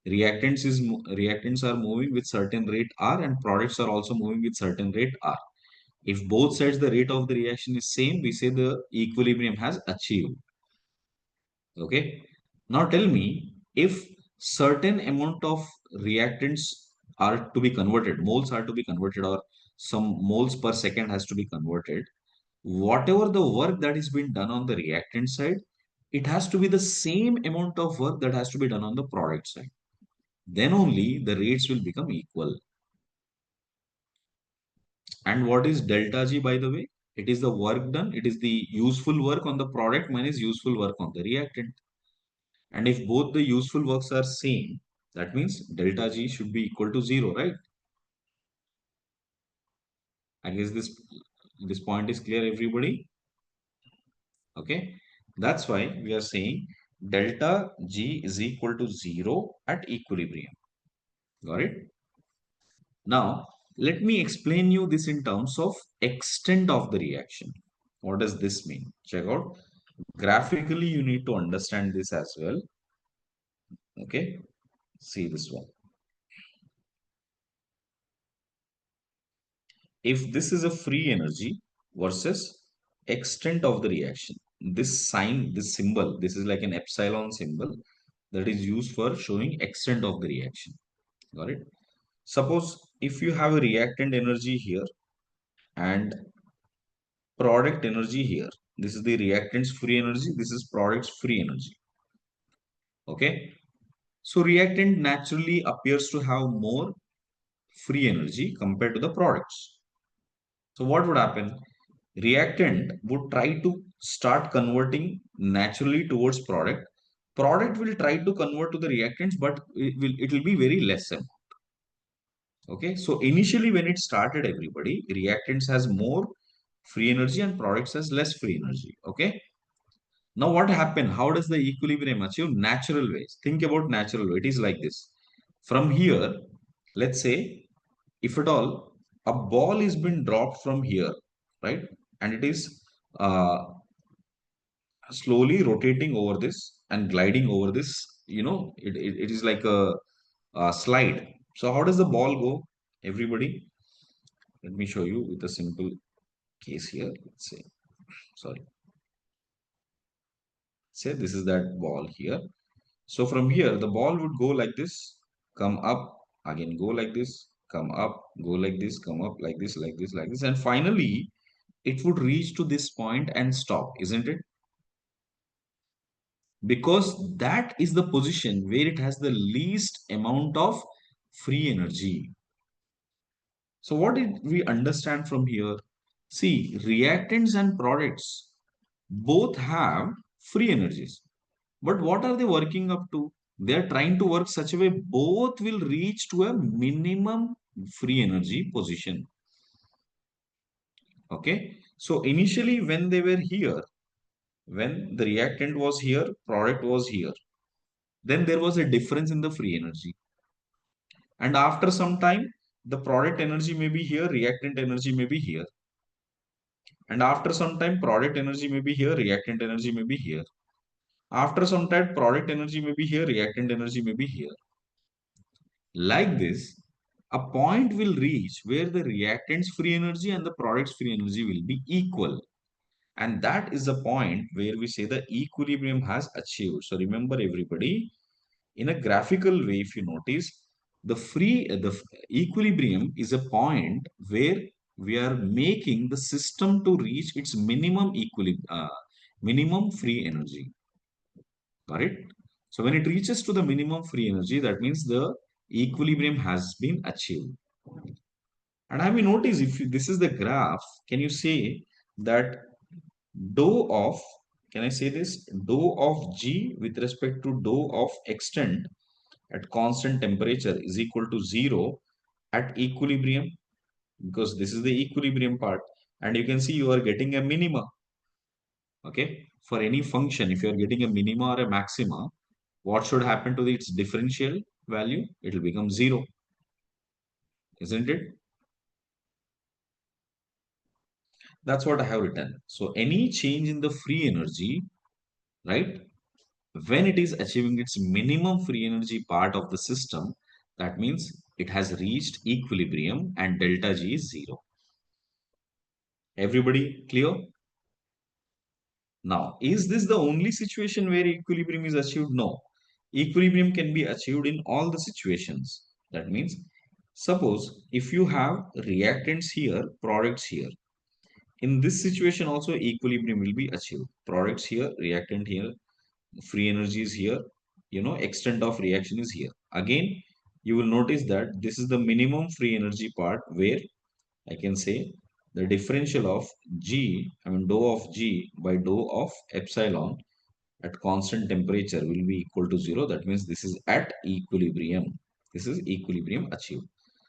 Reactants are moving with certain rate R, and products are also moving with certain rate R. If both sides the rate of the reaction is same, we say the equilibrium has achieved. Okay. Now tell me, if certain amount of reactants are to be converted, moles are to be converted, or some moles per second has to be converted, whatever the work that is being done on the reactant side, it has to be the same amount of work that has to be done on the product side. Then only the rates will become equal. And what is delta G, by the way? It is the work done. It is the useful work on the product minus useful work on the reactant. And if both the useful works are same, that means delta G should be equal to 0, right? I guess this point is clear, everybody. Okay. That's why we are saying delta G is equal to 0 at equilibrium. Got it? Now, let me explain you this in terms of extent of the reaction. What does this mean? Check out. Graphically, you need to understand this as well. Okay. See this one. If this is a free energy versus extent of the reaction, this sign, this symbol, this is like an epsilon symbol that is used for showing extent of the reaction. Got it? Suppose if you have a reactant energy here and product energy here, this is the reactant's free energy, this is product's free energy. Okay. So reactant naturally appears to have more free energy compared to the products. So what would happen? Reactant would try to start converting naturally towards product. Product will try to convert to the reactants, but it will be very less amount. Okay, so initially when it started, everybody, reactants has more free energy and products has less free energy. Okay, now what happened? How does the equilibrium achieve? Natural ways. Think about natural way. It is like this. From here, let's say if at all a ball is been dropped from here, right, and it is slowly rotating over this and gliding over this, it is like a slide. So how does the ball go, everybody? Let me show you with a simple case here. Let's say, sorry, say this is that ball here. So from here the ball would go like this, come up, again go like this, come up, go like this, come up, like this, like this, like this, and finally it would reach to this point and stop, isn't it? Because that is the position where it has the least amount of free energy. So what did we understand from here? See, reactants and products both have free energies. But what are they working up to? They are trying to work such a way both will reach to a minimum free energy position. Okay. So initially when they were here, when the reactant was here, product was here, then there was a difference in the free energy. And after some time, the product energy may be here, reactant energy may be here. And after some time, product energy may be here, reactant energy may be here. After some time, product energy may be here, reactant energy may be here. Like this, a point will reach where the reactant's free energy and the product's free energy will be equal. And that is the point where we say the equilibrium has achieved. So remember, everybody, in a graphical way, if you notice, the equilibrium is a point where we are making the system to reach its minimum free energy. Got it? So when it reaches to the minimum free energy, that means the equilibrium has been achieved. And have you noticed, if this is the graph, can you say that dou of, can I say this, dou of G with respect to dou of extent at constant temperature is equal to 0 at equilibrium, because this is the equilibrium part, and you can see you are getting a minima. Okay, for any function, if you are getting a minima or a maxima, what should happen to its differential value? It will become 0, isn't it? That's what I have written. So any change in the free energy, right? When it is achieving its minimum free energy part of the system, that means it has reached equilibrium and delta G is zero. Everybody clear? Now, is this the only situation where equilibrium is achieved? No. Equilibrium can be achieved in all the situations. That means, suppose if you have reactants here, products here. In this situation also equilibrium will be achieved. Products here, reactant here, free energy is here, extent of reaction is here. Again, you will notice that this is the minimum free energy part where I can say the differential of G, I mean dou of G by dou of epsilon at constant temperature will be equal to 0. That means this is at equilibrium. This is equilibrium achieved.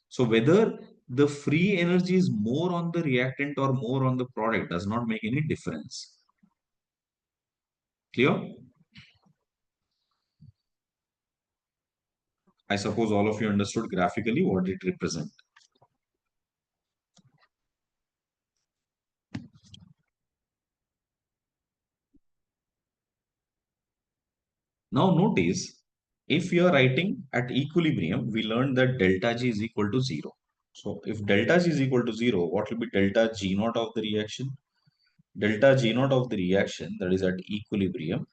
So whether the free energy is more on the reactant or more on the product does not make any difference. Clear? I suppose all of you understood graphically what it represents. Now notice, if you are writing at equilibrium, we learned that delta G is equal to 0. So if delta G is equal to 0, what will be delta G naught of the reaction? Delta G naught of the reaction, that is at equilibrium,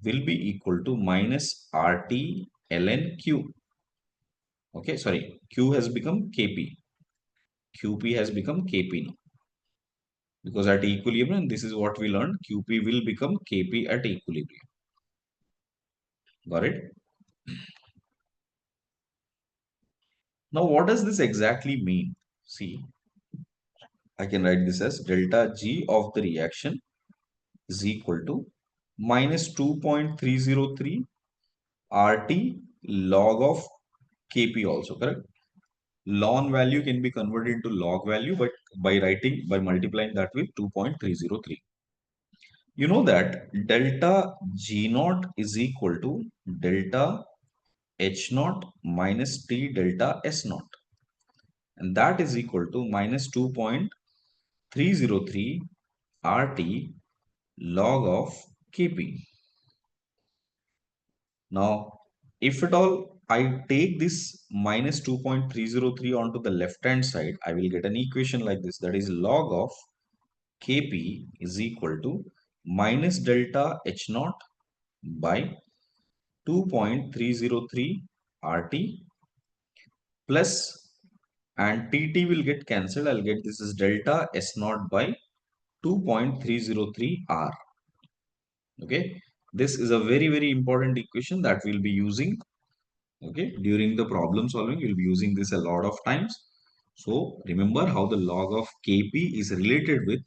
will be equal to minus RT ln Q. Okay, sorry, Q has become Kp. Qp has become Kp now. Because at equilibrium, this is what we learned, Qp will become Kp at equilibrium. Got it? Now, what does this exactly mean? See, I can write this as delta G of the reaction is equal to minus 2.303 RT log of Kp also, correct? Ln value can be converted into log value, but by multiplying that with 2.303. You know that delta G naught is equal to delta H naught minus T delta S naught. And that is equal to minus 2.303 RT log of Kp. Now, if at all I take this minus 2.303 onto the left hand side, I will get an equation like this, that is log of Kp is equal to minus delta H naught by 2.303 RT plus, and TT will get cancelled. I'll get this is delta S naught by 2.303 R. Okay, this is a very important equation that we'll be using. Okay, during the problem solving, you'll be using this a lot of times. So remember how the log of Kp is related with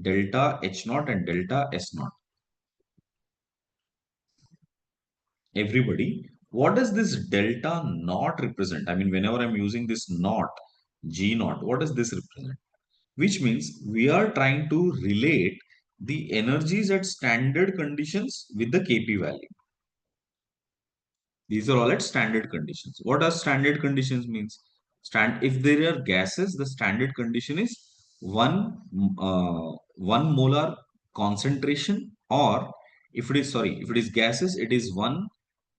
delta H naught and delta S naught. Everybody, what does this delta naught represent? I mean, whenever I'm using this naught, G naught, what does this represent? Which means we are trying to relate the energies at standard conditions with the Kp value. These are all at standard conditions. What are standard conditions means? If there are gases, the standard condition is one molar concentration, or if it is gases, it is 1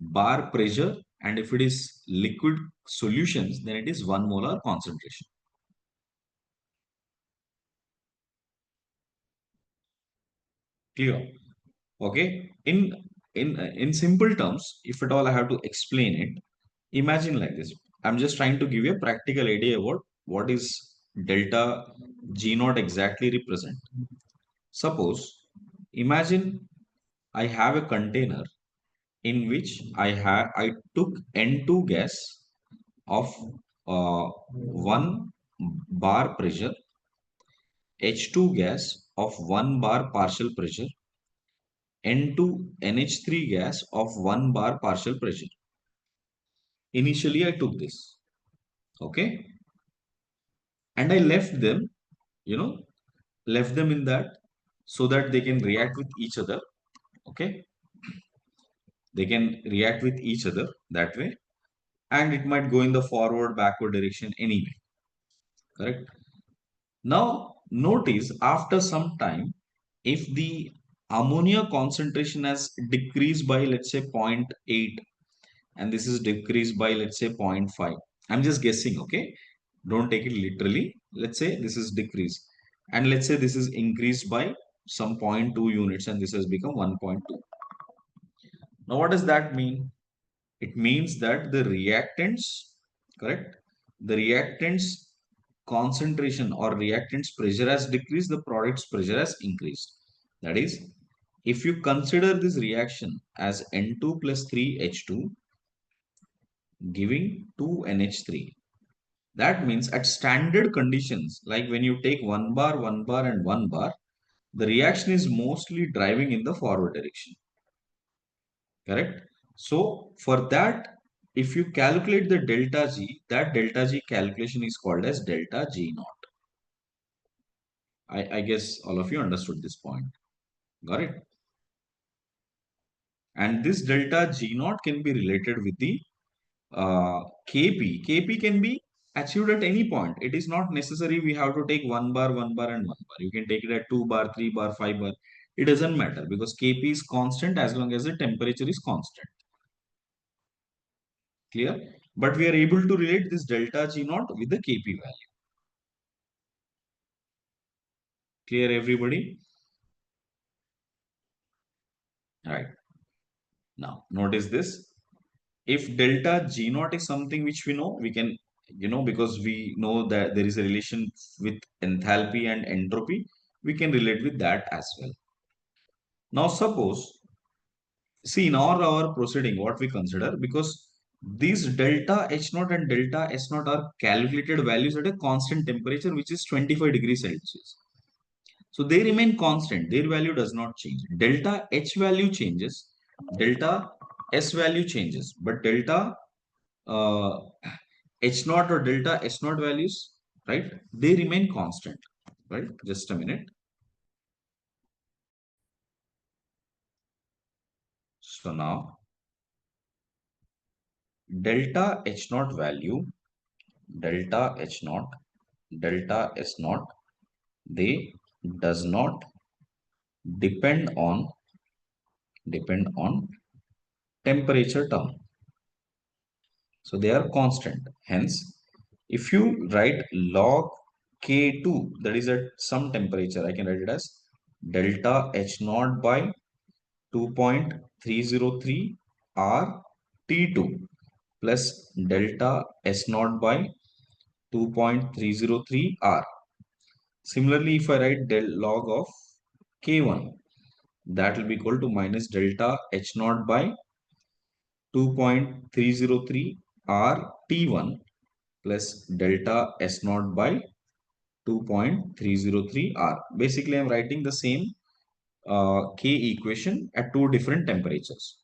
bar pressure, and if it is liquid solutions, then it is 1 molar concentration. Clear? Okay. In simple terms, if at all I have to explain it, imagine like this. I'm just trying to give you a practical idea about what is delta G naught exactly represent. Suppose, imagine I have a container in which I took N2 gas of 1 bar pressure, H2 gas of 1 bar partial pressure, N2 NH3 gas of 1 bar partial pressure. Initially, I took this, okay, and I you know, left them in that so that they can react with each other, okay. They can react with each other that way, and it might go in the forward, backward direction anyway, correct. Now, Notice after some time, if the ammonia concentration has decreased by let's say zero point 0.8 and this is decreased by let's say zero point 0.5. I'm just guessing, okay? Don't take it literally. Let's say this is decreased and let's say this is increased by some zero point 0.2 units and this has become 1.2. Now what does that mean? It means that the reactants, correct? The reactants concentration or reactants pressure has decreased, the product's pressure has increased. That is, if you consider this reaction as N2 plus 3H2 giving 2NH3, that means at standard conditions, like when you take 1 bar, 1 bar and 1 bar, the reaction is mostly driving in the forward direction. Correct? So for that, if you calculate the delta G, that delta G calculation is called as delta G naught. I guess all of you understood this point. Got it? And this delta G naught can be related with the Kp. Kp can be achieved at any point. It is not necessary we have to take 1 bar, 1 bar and 1 bar. You can take it at 2 bar, 3 bar, 5 bar. It doesn't matter because Kp is constant as long as the temperature is constant. Clear? But we are able to relate this delta G naught with the Kp value. Clear, everybody? Right. Now, notice this. If delta G naught is something which we know, we can, because we know that there is a relation with enthalpy and entropy, we can relate with that as well. Now, suppose, see in our proceeding, what we consider, because these delta H naught and delta S naught are calculated values at a constant temperature, which is 25 degrees Celsius. So they remain constant. Their value does not change. Delta H value changes. Delta S value changes. But delta uh, H naught or delta S naught values, right? They remain constant, right? Just a minute. So now delta H naught value, delta H naught, delta S naught, they does not depend on temperature term. So they are constant. Hence, if you write log K2, that is at some temperature, I can write it as delta H naught by 2.303 R T2 plus delta S naught by 2.303 R. Similarly, if I write del log of K1, that will be equal to minus delta H naught by 2.303 R T1 plus delta S naught by 2.303 R. Basically, I'm writing the same K equation at two different temperatures.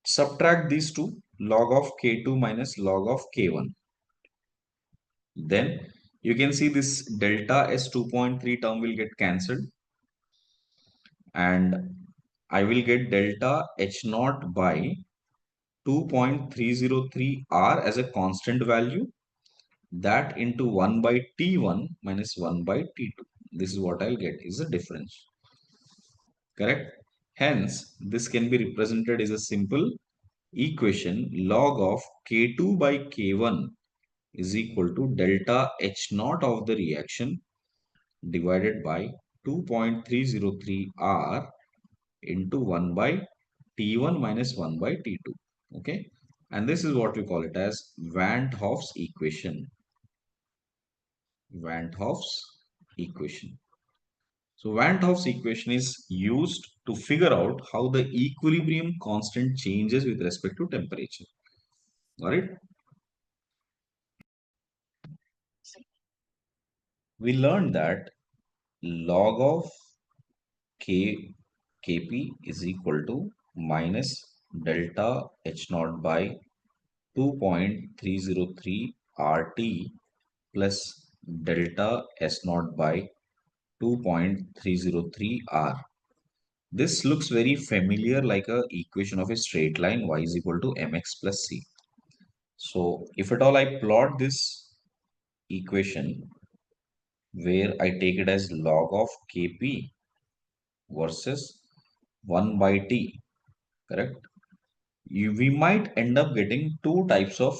Subtract these two, log of K2 minus log of K1. Then you can see this delta S 2.3 term will get cancelled and I will get delta H naught by 2.303 R as a constant value, that into 1 by T1 minus 1 by T2. This is what I'll get is the difference. Correct? Hence, this can be represented as a simple equation log of K2 by K1 is equal to delta H naught of the reaction divided by 2.303 R into 1 by T1 minus 1 by T2. Okay. And this is what we call it as Van 't Hoff's equation. Van 't Hoff's equation. So Van 't Hoff's equation is used to figure out how the equilibrium constant changes with respect to temperature. Got it? We learned that log of K Kp is equal to minus delta H naught by 2.303 RT plus delta S naught by 2.303 R. This looks very familiar like a equation of a straight line y is equal to mx plus c. So if at all I plot this equation, where I take it as log of Kp versus 1 by T, correct? We might end up getting two types of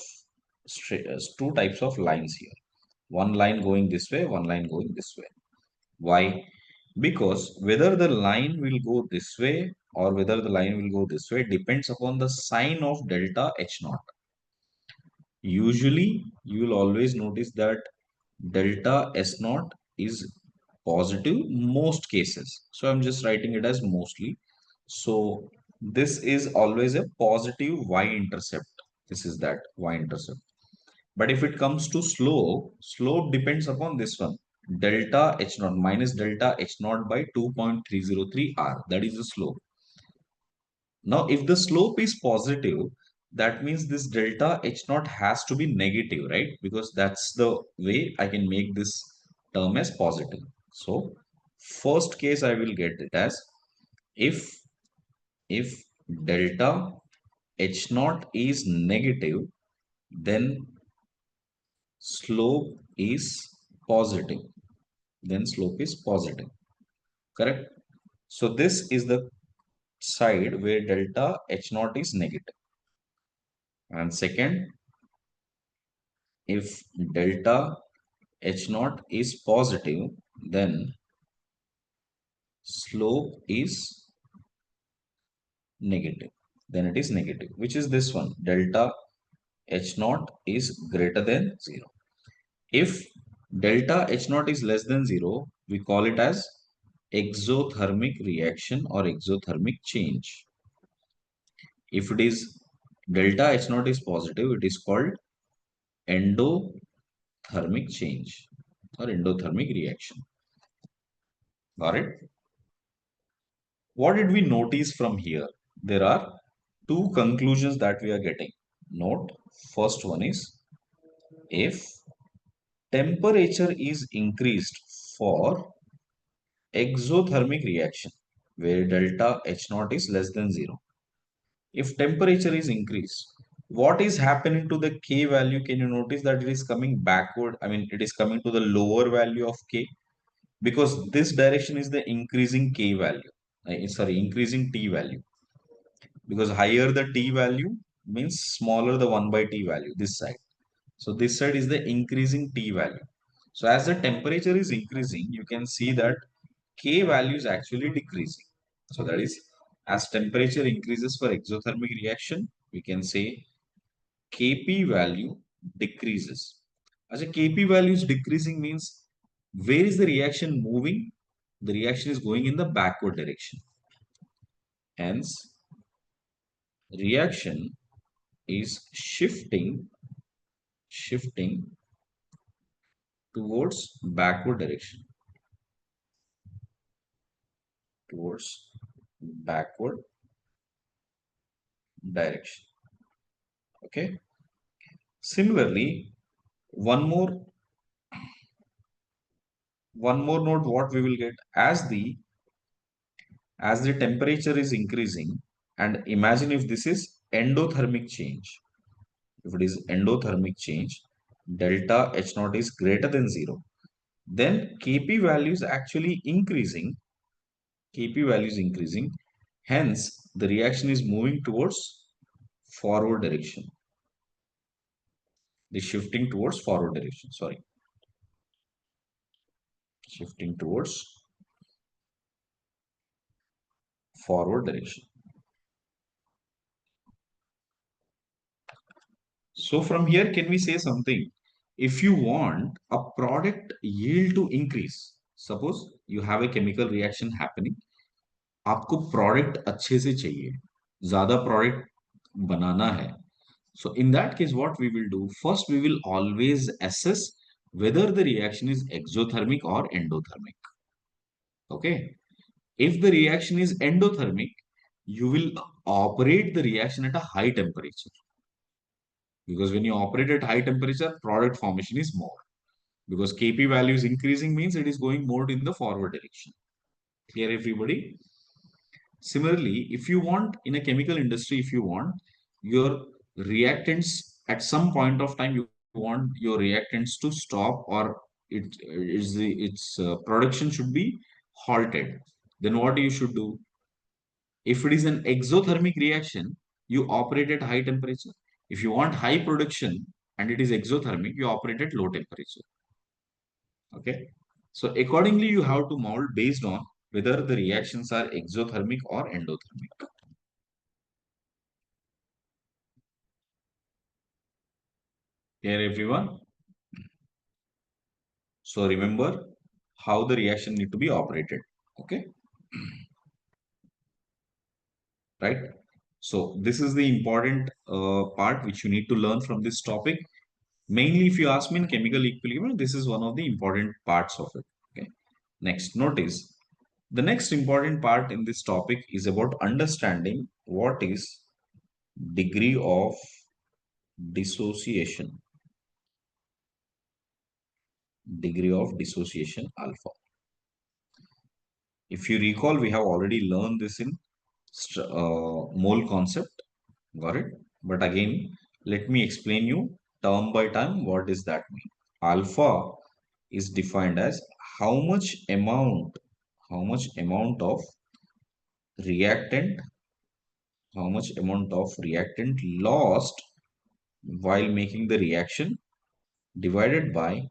lines here. One line going this way, one line going this way. Why? Because whether the line will go this way or whether the line will go this way depends upon the sign of delta H naught. Usually, you will always notice that delta S naught is positive most cases. So I'm just writing it as mostly. So this is always a positive y-intercept. This is that y-intercept. But if it comes to slope depends upon this one. Delta H naught minus delta H naught by 2.303 R. That is the slope. Now, if the slope is positive, that means this delta H naught has to be negative, right? Because that's the way I can make this term as positive. So, first case I will get it as if if delta H naught is negative, then slope is positive. Then slope is positive. Correct? So this is the side where delta H naught is negative. And second, if delta H naught is positive, then slope is negative. Then it is negative, which is this one. Delta H naught is greater than 0. If delta H naught is less than 0, we call it as exothermic reaction or exothermic change. If it is delta H naught is positive, it is called endothermic change or endothermic reaction. Got it? What did we notice from here? There are two conclusions that we are getting. Note, first one is if temperature is increased for exothermic reaction where delta H naught is less than 0. If temperature is increased, what is happening to the K value? Can you notice that it is coming backward? I mean, it is coming to the lower value of K because this direction is the increasing K value. Sorry, increasing T value. Because higher the T value means smaller the 1 by T value, this side. So this side is the increasing T value. So as the temperature is increasing, you can see that K value is actually decreasing. So that is, as temperature increases for exothermic reaction, we can say Kp value decreases. As a Kp value is decreasing means where is the reaction moving? The reaction is going in the backward direction. Hence, reaction is shifting towards backward direction. Towards backward direction. Okay. Similarly, one more note what we will get as the temperature is increasing, and imagine if this is endothermic change. If it is endothermic change, delta H naught is greater than 0. Then Kp value is actually increasing. Kp value is increasing. Hence, the reaction is moving towards forward direction. The shifting towards forward direction. Sorry. Shifting towards forward direction. So from here, can we say something? If you want a product yield to increase, suppose you have a chemical reaction happening, आपको product अच्छे से चाहिए, ज़्यादा product बनाना है. So in that case, what we will do? First, we will always assess whether the reaction is exothermic or endothermic. Okay. If the reaction is endothermic, you will operate the reaction at a high temperature. Because when you operate at high temperature, product formation is more. Because Kp value is increasing means it is going more in the forward direction. Clear, everybody? Similarly, if you want in a chemical industry, if you want your reactants at some point of time, you want your reactants to stop or its production should be halted. Then what you should do? If it is an exothermic reaction, you operate at high temperature. If you want high production and it is exothermic, you operate at low temperature. Okay. So accordingly, you have to mold based on whether the reactions are exothermic or endothermic. Here, everyone. So remember how the reaction need to be operated. Okay. Right. So this is the important part which you need to learn from this topic. Mainly, if you ask me in chemical equilibrium, this is one of the important parts of it. Okay. Next, notice the next important part in this topic is about understanding what is degree of dissociation. Degree of dissociation alpha. If you recall, we have already learned this in mole concept. Got it? But again, let me explain you term by term what does that mean. Alpha is defined as how much amount, how much amount of reactant, how much amount of reactant lost while making the reaction divided by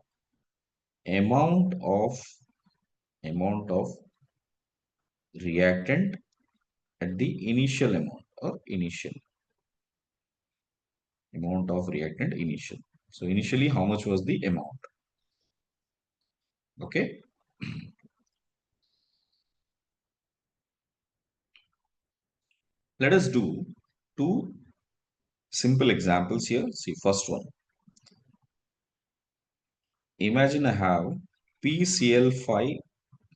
amount of amount of reactant at the initial amount or initial amount of reactant initial. So initially how much was the amount? Okay. Let us do two simple examples here. See, first one. Imagine I have PCl5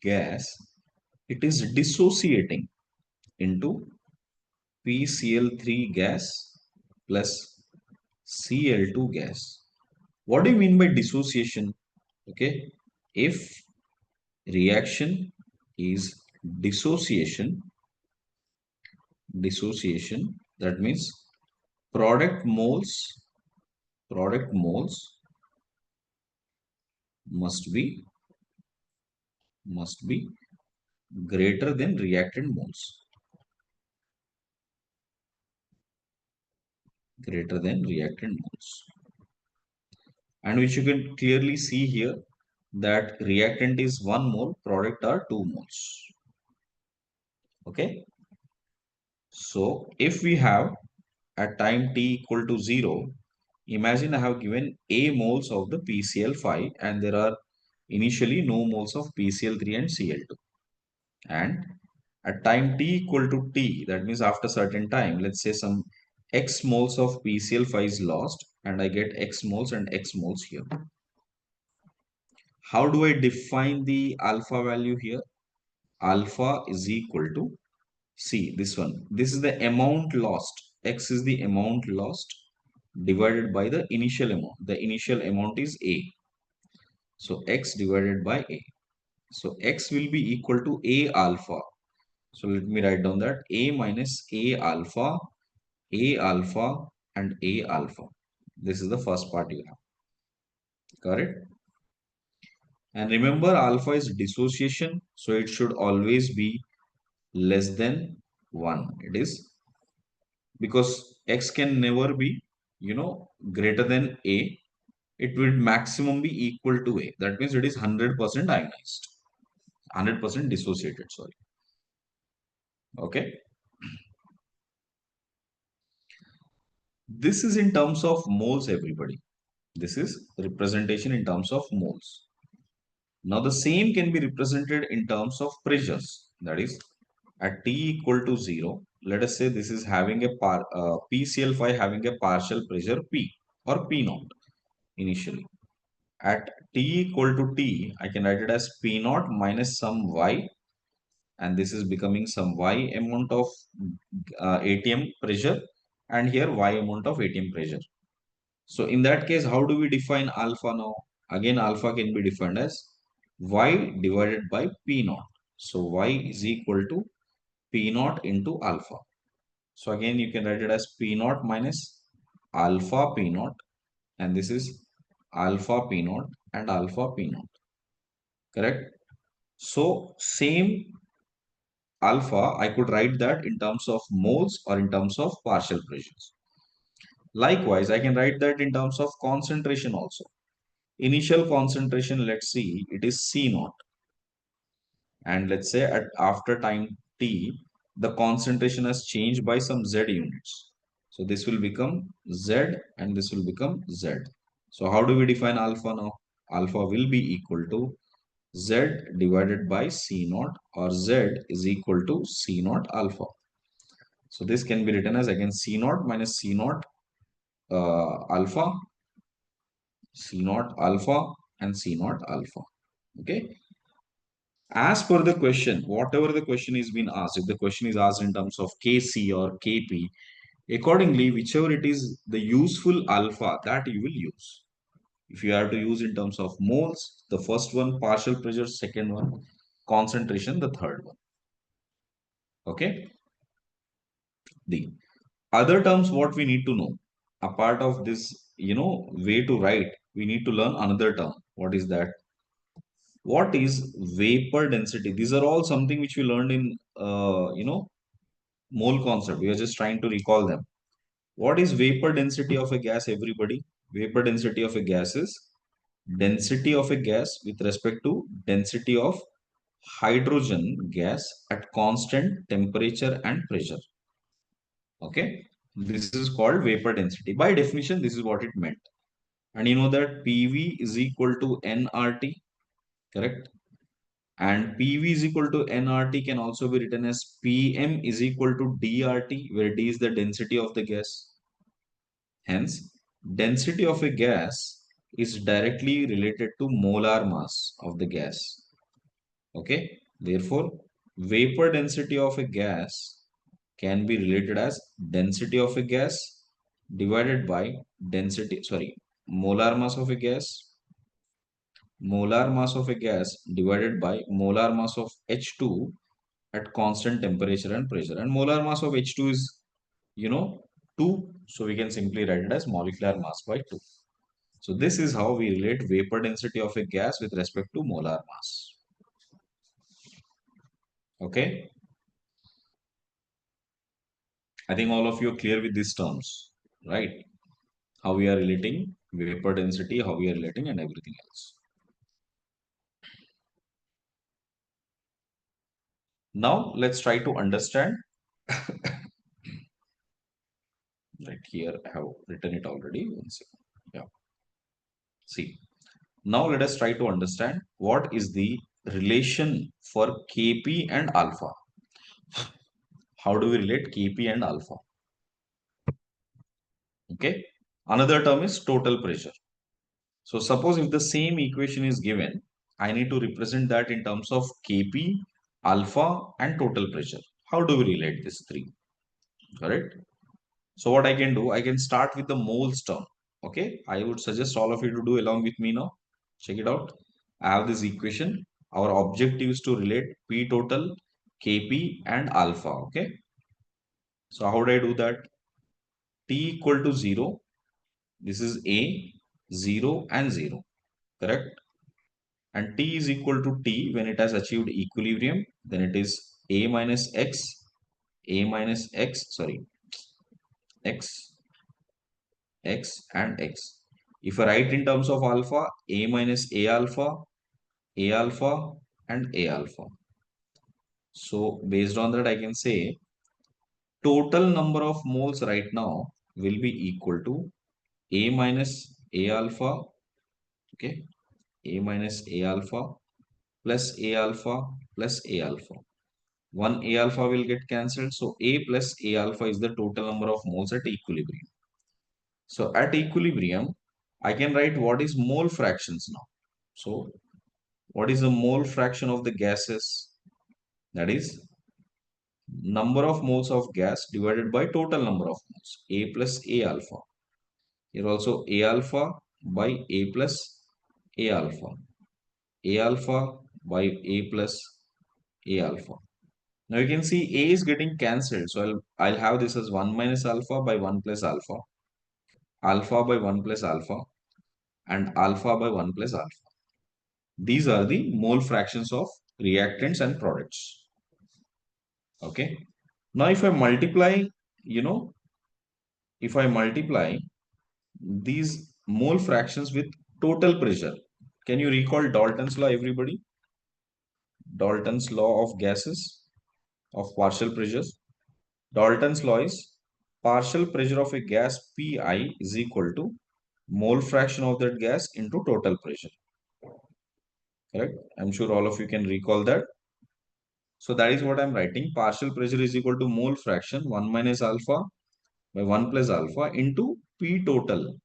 gas. It is dissociating into PCl3 gas plus Cl2 gas. What do you mean by dissociation? Okay. If reaction is dissociation, that means product moles, product moles must be must be greater than reactant moles, greater than reactant moles, and which you can clearly see here that reactant is 1 mole, product are 2 moles. Okay. So if we have at time t equal to 0, imagine I have given A moles of the PCl5 and there are initially no moles of PCl3 and Cl2. And at time t equal to t, that means after certain time, let's say some x moles of PCl5 is lost and I get x moles and x moles here. How do I define the alpha value here? Alpha is equal to, see this one. This is the amount lost. X is the amount lost divided by the initial amount. The initial amount is A. So X divided by A. So X will be equal to A alpha. So let me write down that A minus A alpha and A alpha. This is the first part you have. Correct? And remember alpha is dissociation. So it should always be less than 1. It is because X can never be, greater than A. It will maximum be equal to A. That means it is 100% ionized. 100% dissociated, sorry. Okay. This is in terms of moles, everybody. This is representation in terms of moles. Now the same can be represented in terms of pressures. That is, at T equal to 0, let us say this is having a PCl5 having a partial pressure P or P naught initially. At T equal to T, I can write it as P naught minus some Y, and this is becoming some Y amount of ATM pressure and here Y amount of ATM pressure. So in that case, how do we define alpha now? Again, alpha can be defined as Y divided by P naught. So Y is equal to P naught into alpha. So again, you can write it as P naught minus alpha P naught, and this is alpha P naught and alpha P naught. Correct? So same alpha, I could write that in terms of moles or in terms of partial pressures. Likewise, I can write that in terms of concentration also. Initial concentration, let's see, it is C naught. And let's say at after time t, the concentration has changed by some Z units. So this will become Z and this will become Z. So how do we define alpha now? Alpha will be equal to Z divided by C naught, or Z is equal to C naught alpha. So this can be written as again C naught minus C naught alpha, C naught alpha and C naught alpha. Okay. As per the question, whatever the question is being asked, if the question is asked in terms of Kc or Kp, accordingly, whichever it is the useful alpha that you will use. If you have to use in terms of moles, the first one, partial pressure, second one, concentration, the third one. Okay. The other terms, what we need to know, apart of this, way to write, we need to learn another term. What is that? What is vapor density? These are all something which we learned in, mole concept. We are just trying to recall them. What is vapor density of a gas, everybody? Vapor density of a gas is density of a gas with respect to density of hydrogen gas at constant temperature and pressure. Okay. This is called vapor density. By definition, this is what it meant. And you know that PV is equal to nRT, correct? And PV is equal to nRT can also be written as PM is equal to DRT, where D is the density of the gas. Hence, density of a gas is directly related to molar mass of the gas. Okay. Therefore, vapor density of a gas can be related as density of a gas divided by molar mass of a gas, molar mass of a gas divided by molar mass of H2 at constant temperature and pressure. And molar mass of H2 is, 2. So we can simply write it as molecular mass by 2. So this is how we relate vapor density of a gas with respect to molar mass. Okay. I think all of you are clear with these terms, right? How we are relating vapor density, how we are relating, and everything else. Now let's try to understand. Right here, I have written it already. One second. Yeah. See. Now let us try to understand what is the relation for Kp and alpha. How do we relate Kp and alpha? Okay. Another term is total pressure. So suppose if the same equation is given, I need to represent that in terms of Kp, alpha and total pressure. How do we relate these three? Correct. So what I can do, I can start with the moles term. Okay. I would suggest all of you to do along with me now. Check it out. I have this equation. Our objective is to relate P total, Kp and alpha. Okay. So how would I do that? T equal to 0. This is A, 0 and 0. Correct. And T is equal to T when it has achieved equilibrium. Then it is A minus X, X, X and X. If I write in terms of alpha, A minus A alpha and A alpha. So based on that, I can say total number of moles right now will be equal to A minus A alpha, okay, A minus A alpha plus A alpha plus A alpha. One A alpha will get cancelled. So A plus A alpha is the total number of moles at equilibrium. So at equilibrium, I can write what is mole fractions now. So what is the mole fraction of the gases? That is number of moles of gas divided by total number of moles, A plus A alpha. Here also A alpha by A plus A alpha, A alpha by A plus A alpha. Now you can see A is getting cancelled. So I'll have this as 1 minus alpha by 1 plus alpha, alpha by 1 plus alpha. and alpha by 1 plus alpha. These are the mole fractions of reactants and products. Okay. Now, if I multiply, you know, if I multiply these mole fractions with total pressure, can you recall Dalton's law, everybody? Dalton's law of gases, of partial pressures. Dalton's law is partial pressure of a gas Pi is equal to mole fraction of that gas into total pressure. Correct? I'm sure all of you can recall that. So that is what I'm writing. Partial pressure is equal to mole fraction 1 minus alpha by 1 plus alpha into P total.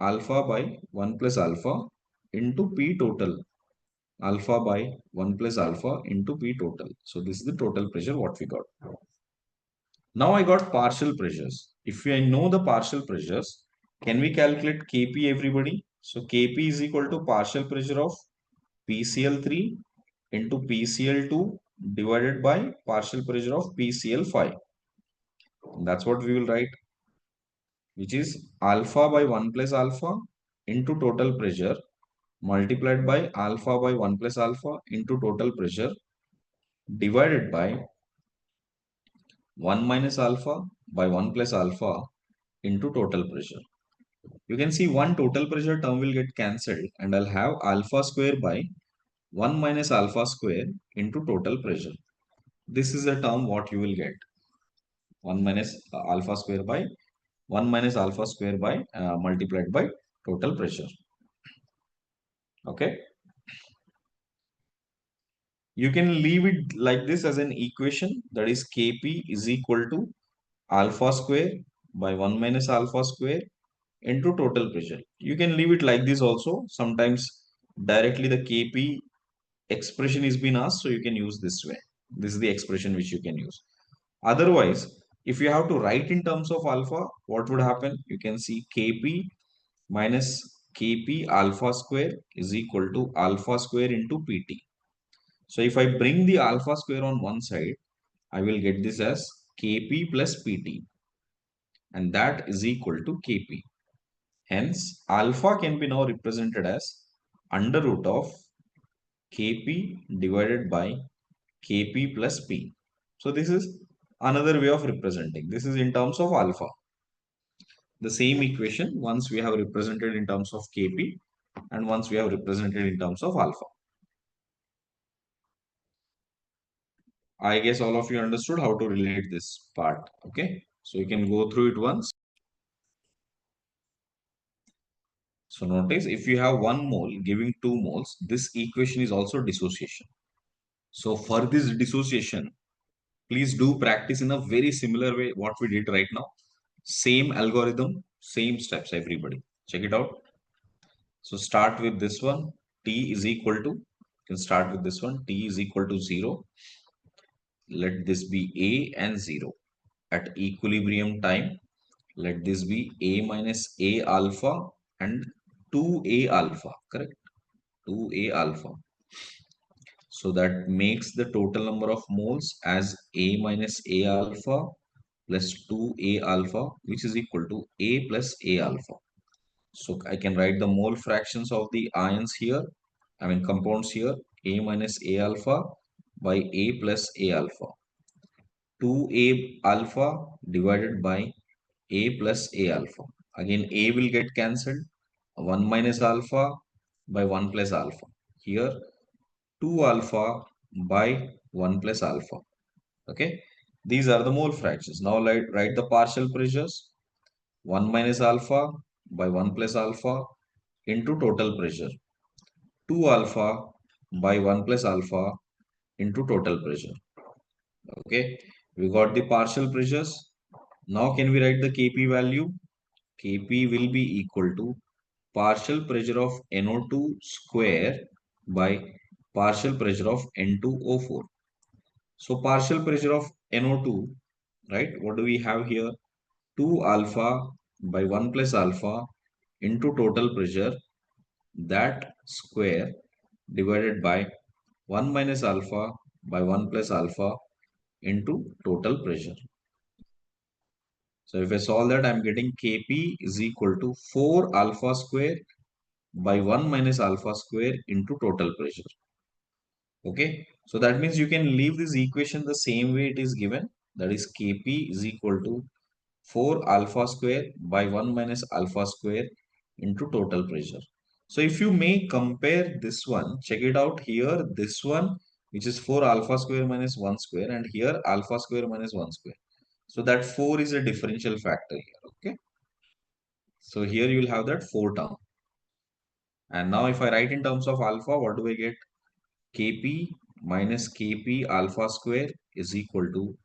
Alpha by 1 plus alpha into P total. Alpha by 1 plus alpha into P total. So this is the total pressure what we got. Now I got partial pressures. If I know the partial pressures, can we calculate Kp, everybody? So Kp is equal to partial pressure of PCl3 into PCl2 divided by partial pressure of PCl5. That's what we will write, which is alpha by 1 plus alpha into total pressure multiplied by alpha by 1 plus alpha into total pressure divided by 1 minus alpha by 1 plus alpha into total pressure. You can see one total pressure term will get cancelled and I'll have alpha square by 1 minus alpha square into total pressure. This is the term what you will get. 1 minus alpha square by 1 minus alpha square by multiplied by total pressure. Okay. You can leave it like this as an equation, that is Kp is equal to alpha square by 1 minus alpha square into total pressure. You can leave it like this also. Sometimes directly the Kp expression is being asked, so you can use this way. This is the expression which you can use. Otherwise, if you have to write in terms of alpha, what would happen? You can see Kp minus Kp alpha square is equal to alpha square into Pt. So if I bring the alpha square on one side, I will get this as Kp plus Pt, and that is equal to Kp. Hence, alpha can be now represented as under root of Kp divided by Kp plus P. So this is another way of representing. This is in terms of alpha. The same equation once we have represented in terms of Kp and once we have represented in terms of alpha. I guess all of you understood how to relate this part. Okay. So you can go through it once. So notice if you have 1 mole giving 2 moles, this equation is also dissociation. So for this dissociation, please do practice in a very similar way what we did right now. Same algorithm, same steps, everybody. Check it out. So start with this one. T is equal to, you can start with this one. T is equal to 0. Let this be A and 0. At equilibrium time, let this be A minus A alpha and 2A alpha, correct? 2A alpha. So that makes the total number of moles as A minus A alpha plus 2A alpha, which is equal to A plus A alpha. So I can write the mole fractions of the ions here, I mean compounds here, A minus A alpha by A plus A alpha. 2A alpha divided by A plus A alpha. Again, A will get cancelled. 1 minus alpha by 1 plus alpha. Here, 2 alpha by 1 plus alpha. Okay. These are the mole fractions. Now write the partial pressures. 1 minus alpha by 1 plus alpha into total pressure. 2 alpha by 1 plus alpha into total pressure. Okay. We got the partial pressures. Now can we write the Kp value? Kp will be equal to partial pressure of NO2 square by partial pressure of N2O4. So partial pressure of NO2, right? What do we have here? 2 alpha by 1 plus alpha into total pressure, that square divided by 1 minus alpha by 1 plus alpha into total pressure. So if I solve that, I'm getting Kp is equal to 4 alpha square by 1 minus alpha square into total pressure. Okay, so that means you can leave this equation the same way it is given. That is Kp is equal to 4 alpha square by 1 minus alpha square into total pressure. So if you may compare this one, check it out here, this one, which is 4 alpha square minus 1 square, and here alpha square minus 1 square. So that 4 is a differential factor here. Okay. So here you will have that 4 term. And now if I write in terms of alpha, what do I get? Kp minus Kp alpha square is equal to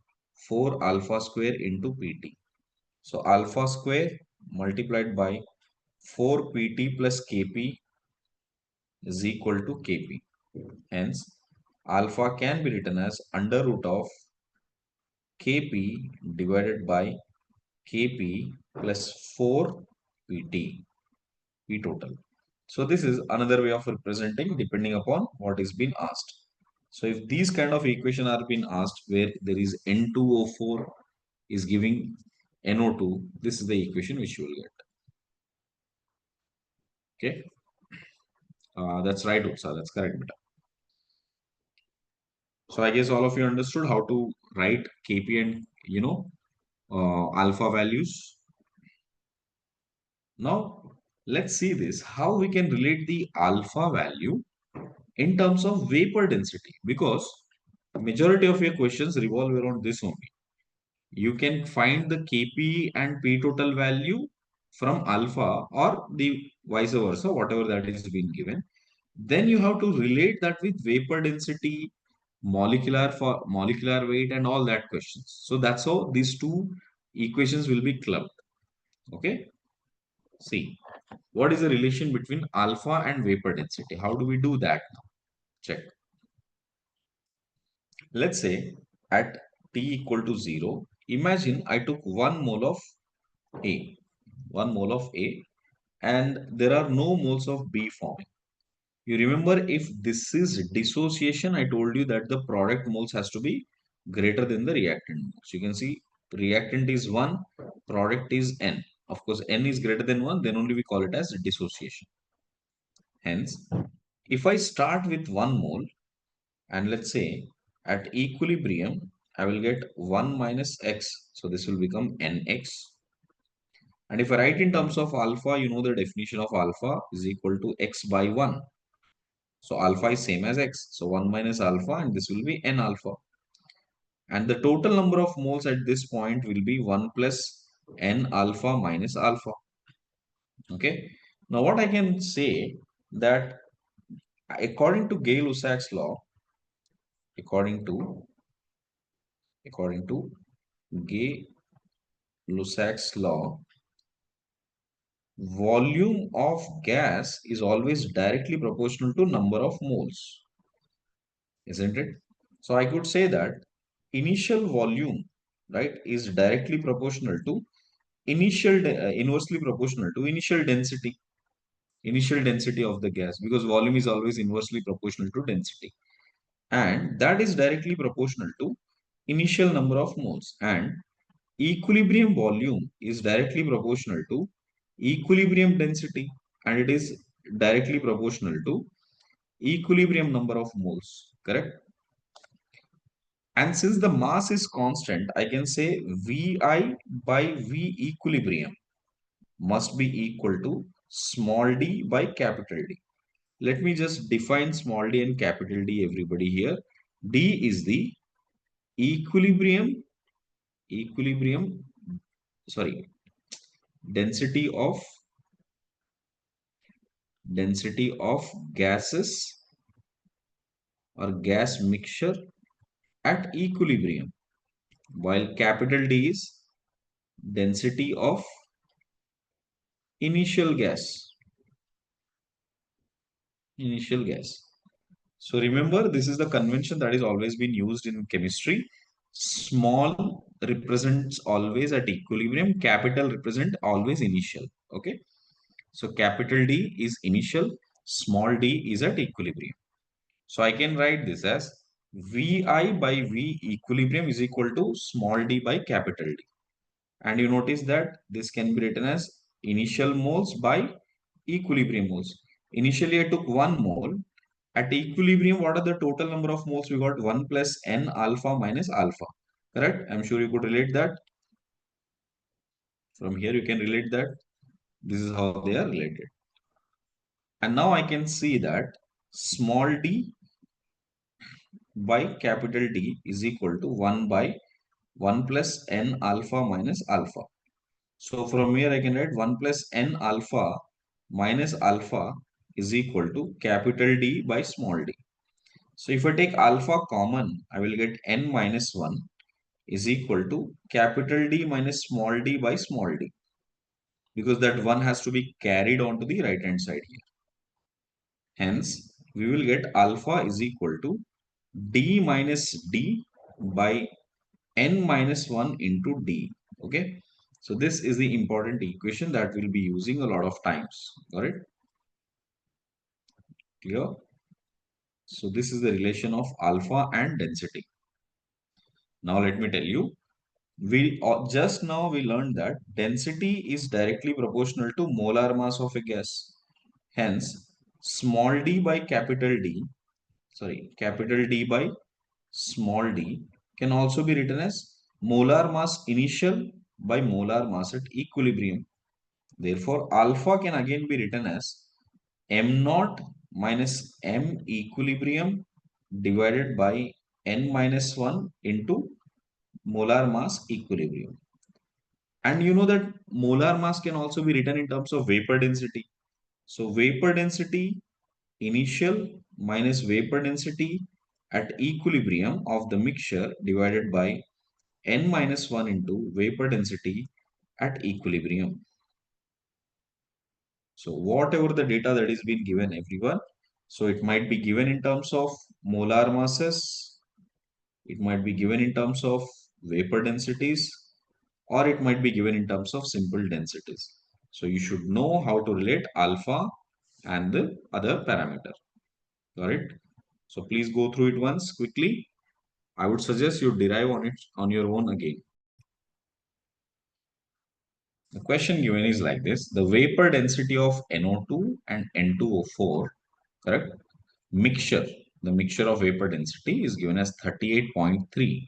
4 alpha square into Pt. So alpha square multiplied by 4 Pt plus Kp is equal to Kp. Hence, alpha can be written as under root of Kp divided by Kp plus 4 Pt, P total. So this is another way of representing depending upon what is being asked. So if these kind of equation are being asked where there is N2O4 is giving NO2, this is the equation which you will get. Okay, that's right, Utsa. That's correct, beta. So I guess all of you understood how to write Kp and alpha values. Now let's see this how we can relate the alpha value in terms of vapor density, because majority of your questions revolve around this only. You can find the Kp and P total value from alpha or the vice versa, whatever that is being given. Then you have to relate that with vapor density, molecular weight, and all that questions. So that's how these two equations will be clubbed. Okay. See, what is the relation between alpha and vapor density? How do we do that now? Check. Let's say at t equal to 0, imagine I took 1 mole of A, 1 mole of A, and there are no moles of B forming. You remember, if this is dissociation, I told you that the product moles has to be greater than the reactant moles. You can see reactant is 1, product is N. Of course, N is greater than 1, then only we call it as dissociation. Hence, if I start with 1 mole and let's say at equilibrium, I will get 1 minus X. So this will become NX. And if I write in terms of alpha, you know the definition of alpha is equal to X by 1. So alpha is same as X. So 1 minus alpha, and this will be N alpha. And the total number of moles at this point will be 1 plus N alpha minus alpha. Okay. Now what I can say that according to Gay-Lussac's law, according to Gay-Lussac's law, volume of gas is always directly proportional to number of moles, isn't it? So I could say that initial volume, right, is directly proportional to inversely proportional to initial density of the gas, because volume is always inversely proportional to density, and that is directly proportional to initial number of moles, and equilibrium volume is directly proportional to equilibrium density, and it is directly proportional to equilibrium number of moles, correct? And since the mass is constant, I can say Vi by V equilibrium must be equal to small d by capital D. Let me just define small d and capital D, everybody here. D is the equilibrium, equilibrium, sorry, density of gases or gas mixture at equilibrium, while capital D is density of initial gas. Initial gas. So remember, this is the convention that is always been used in chemistry. Small represents always at equilibrium, capital represent always initial. Okay. So capital D is initial, small d is at equilibrium. So I can write this as Vi by V equilibrium is equal to small d by capital D. And you notice that this can be written as initial moles by equilibrium moles. Initially, I took 1 mole. At equilibrium, what are the total number of moles? We got 1 plus n alpha minus alpha. Correct? I'm sure you could relate that. From here, you can relate that. This is how they are related. And now I can see that small d by capital D is equal to 1 by 1 plus n alpha minus alpha. So from here I can write 1 plus n alpha minus alpha is equal to capital D by small d. So if I take alpha common, I will get n minus 1 is equal to capital D minus small d by small d, because that 1 has to be carried on to the right hand side here. Hence, we will get alpha is equal to d minus d by n minus 1 into d. Okay. So this is the important equation that we'll be using a lot of times. Got it? Clear? So this is the relation of alpha and density. Now let me tell you, we just now we learned that density is directly proportional to molar mass of a gas. Hence, small d by capital D, capital D by small d can also be written as molar mass initial by molar mass at equilibrium. Therefore, alpha can again be written as m naught minus m equilibrium divided by n minus 1 into molar mass equilibrium. And you know that molar mass can also be written in terms of vapor density. So vapor density initial minus vapor density at equilibrium of the mixture divided by n minus 1 into vapor density at equilibrium. So whatever the data that is being given everyone, so it might be given in terms of molar masses, it might be given in terms of vapor densities, or it might be given in terms of simple densities. So you should know how to relate alpha and the other parameter. Got it? So please go through it once quickly. I would suggest you derive on it on your own again. The question given is like this. The vapor density of NO2 and N2O4, correct? Mixture, the mixture of vapor density is given as 38.3.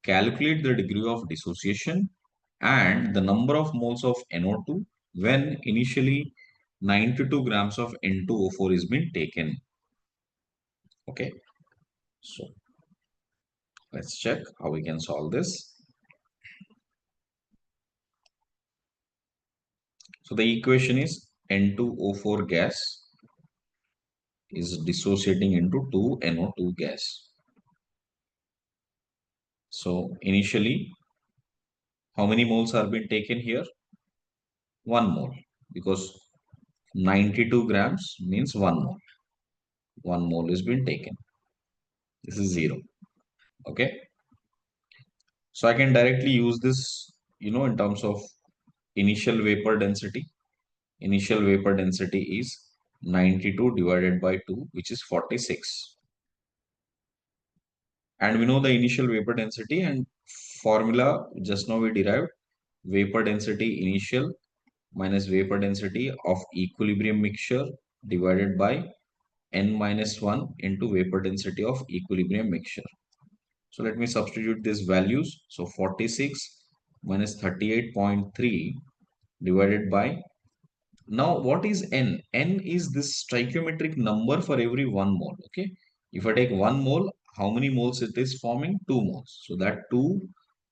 Calculate the degree of dissociation and the number of moles of NO2 when initially 92 grams of N2O4 is being taken. Okay, so let's check how we can solve this. So the equation is N2O4 gas is dissociating into 2NO2 gas. So initially, how many moles are being taken here? 1 mole, because 92 grams means 1 mole. 1 mole is being taken. This is 0. Okay. So I can directly use this, in terms of initial vapor density. Initial vapor density is 92 divided by 2, which is 46. And we know the initial vapor density and formula just now we derived vapor density initial minus vapor density of equilibrium mixture divided by n minus 1 into vapor density of equilibrium mixture. So let me substitute these values. So 46 minus 38.3 divided by, now what is n? N is this stoichiometric number for every 1 mole. Okay. If I take 1 mole, how many moles it is forming? 2 moles. So that 2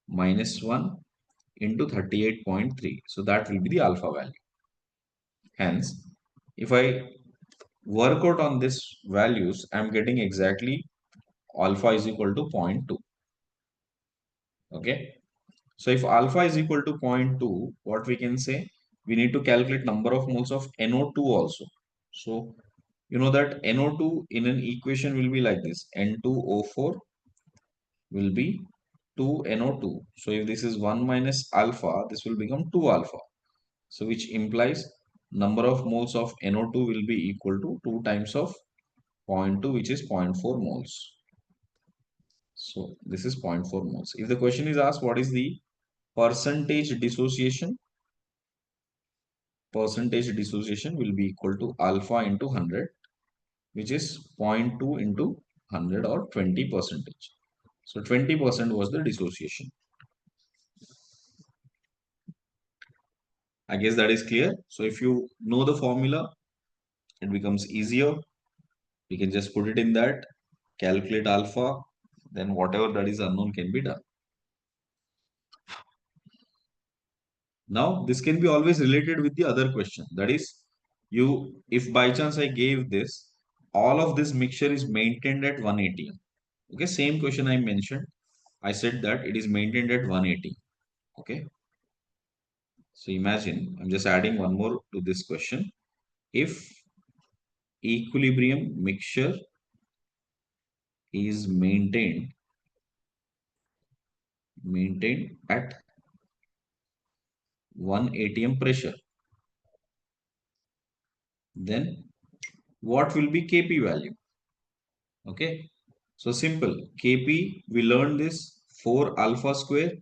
minus 1 into 38.3. So that will be the alpha value. Hence, if I work out on this values, I'm getting exactly alpha is equal to 0.2. Okay. So if alpha is equal to 0.2, what we can say? We need to calculate number of moles of NO2 also. So you know that NO2 in an equation will be like this. N2O4 will be 2NO2. So if this is 1 minus alpha, this will become 2 alpha. So which implies number of moles of NO2 will be equal to 2 times of 0.2, which is zero point 0.4 moles. So this is 0.4 moles. If the question is asked what is the percentage dissociation, percentage dissociation will be equal to alpha into 100, which is zero point 0.2 into 100 or 20 percentage. So 20% was the dissociation. I guess that is clear. So if you know the formula, it becomes easier. We can just put it in that, calculate alpha, then whatever that is unknown can be done. Now, this can be always related with the other question. That is, if by chance I gave this, all of this mixture is maintained at 180. Okay, same question I mentioned. I said that it is maintained at 180. Okay. So imagine, I'm just adding one more to this question. If equilibrium mixture is maintained at 1 atm pressure, then what will be Kp value? Okay. So simple. Kp, we learned this 4 alpha square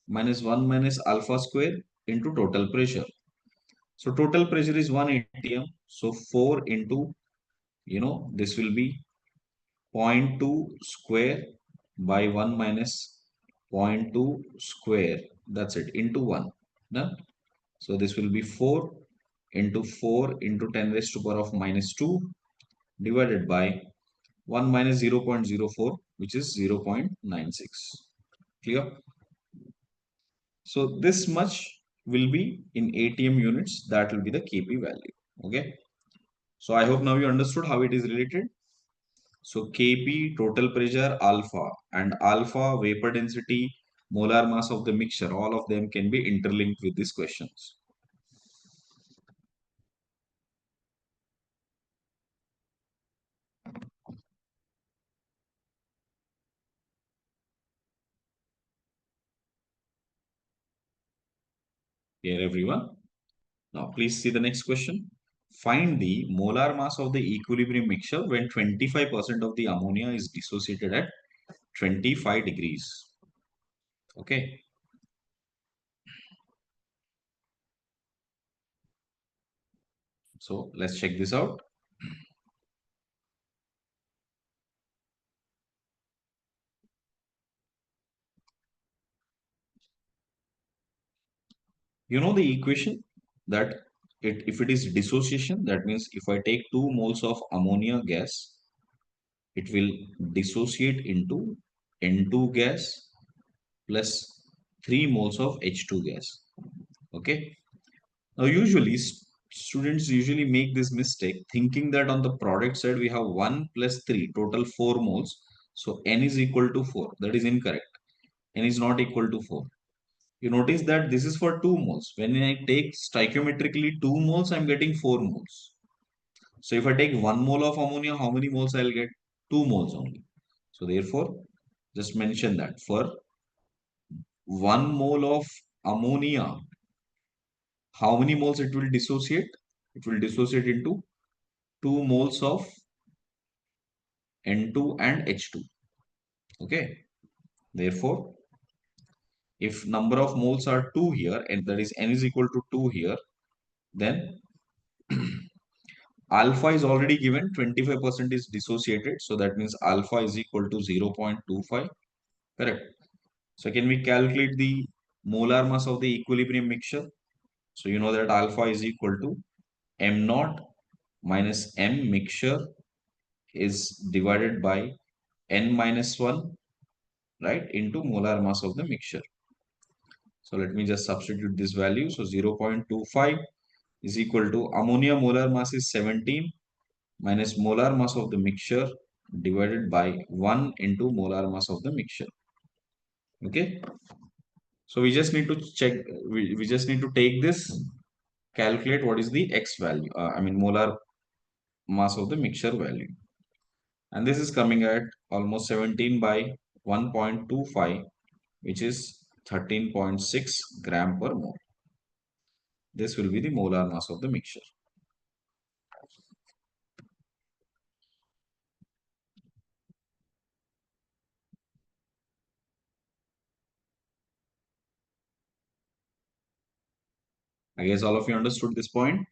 minus 1 minus alpha square into total pressure. So total pressure is 1 atm. So 4 into, this will be zero point 0.2 square by 1 minus zero point 0.2 square. That's it, into 1. Done. So this will be 4 into 4 into 10 raised to power of minus 2 divided by 1 minus 0.04, which is 0.96. Clear? So this much will be in ATM units. That will be the Kp value. Okay. So I hope now you understood how it is related. So Kp total pressure alpha and alpha vapor density molar mass of the mixture, all of them can be interlinked with these questions. Here everyone. Now please see the next question. Find the molar mass of the equilibrium mixture when 25% of the ammonia is dissociated at 25 degrees. Okay. So let's check this out. You know the equation that if it is dissociation, that means if I take 2 moles of ammonia gas, it will dissociate into N2 gas plus 3 moles of H2 gas. Okay. Now usually students usually make this mistake thinking that on the product side we have 1 plus 3, total 4 moles. So N is equal to 4. That is incorrect. N is not equal to 4. You notice that this is for 2 moles. When I take stoichiometrically 2 moles, I'm getting 4 moles. So if I take 1 mole of ammonia, how many moles I'll get? 2 moles only. So therefore, just mention that for 1 mole of ammonia, how many moles it will dissociate? It will dissociate into 2 moles of N2 and H2. Okay. Therefore, if number of moles are 2 here, and that is N is equal to 2 here, then alpha is already given, 25% is dissociated. So that means alpha is equal to 0.25. Correct. So can we calculate the molar mass of the equilibrium mixture? So you know that alpha is equal to m naught minus m mixture is divided by n minus 1, right, into molar mass of the mixture. So let me just substitute this value. So 0.25 is equal to ammonia molar mass is 17 minus molar mass of the mixture divided by 1 into molar mass of the mixture. Okay. So we just need to check, we just need to take this, calculate what is the X value, molar mass of the mixture value. And this is coming at almost 17 by 1.25, which is 13.6 gram per mole. This will be the molar mass of the mixture. I guess all of you understood this point.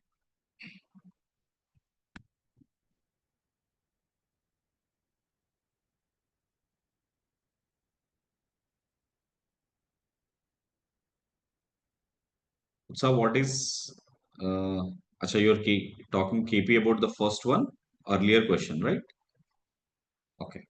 So what is Acha, talking KP about the first one, earlier question, right? Okay.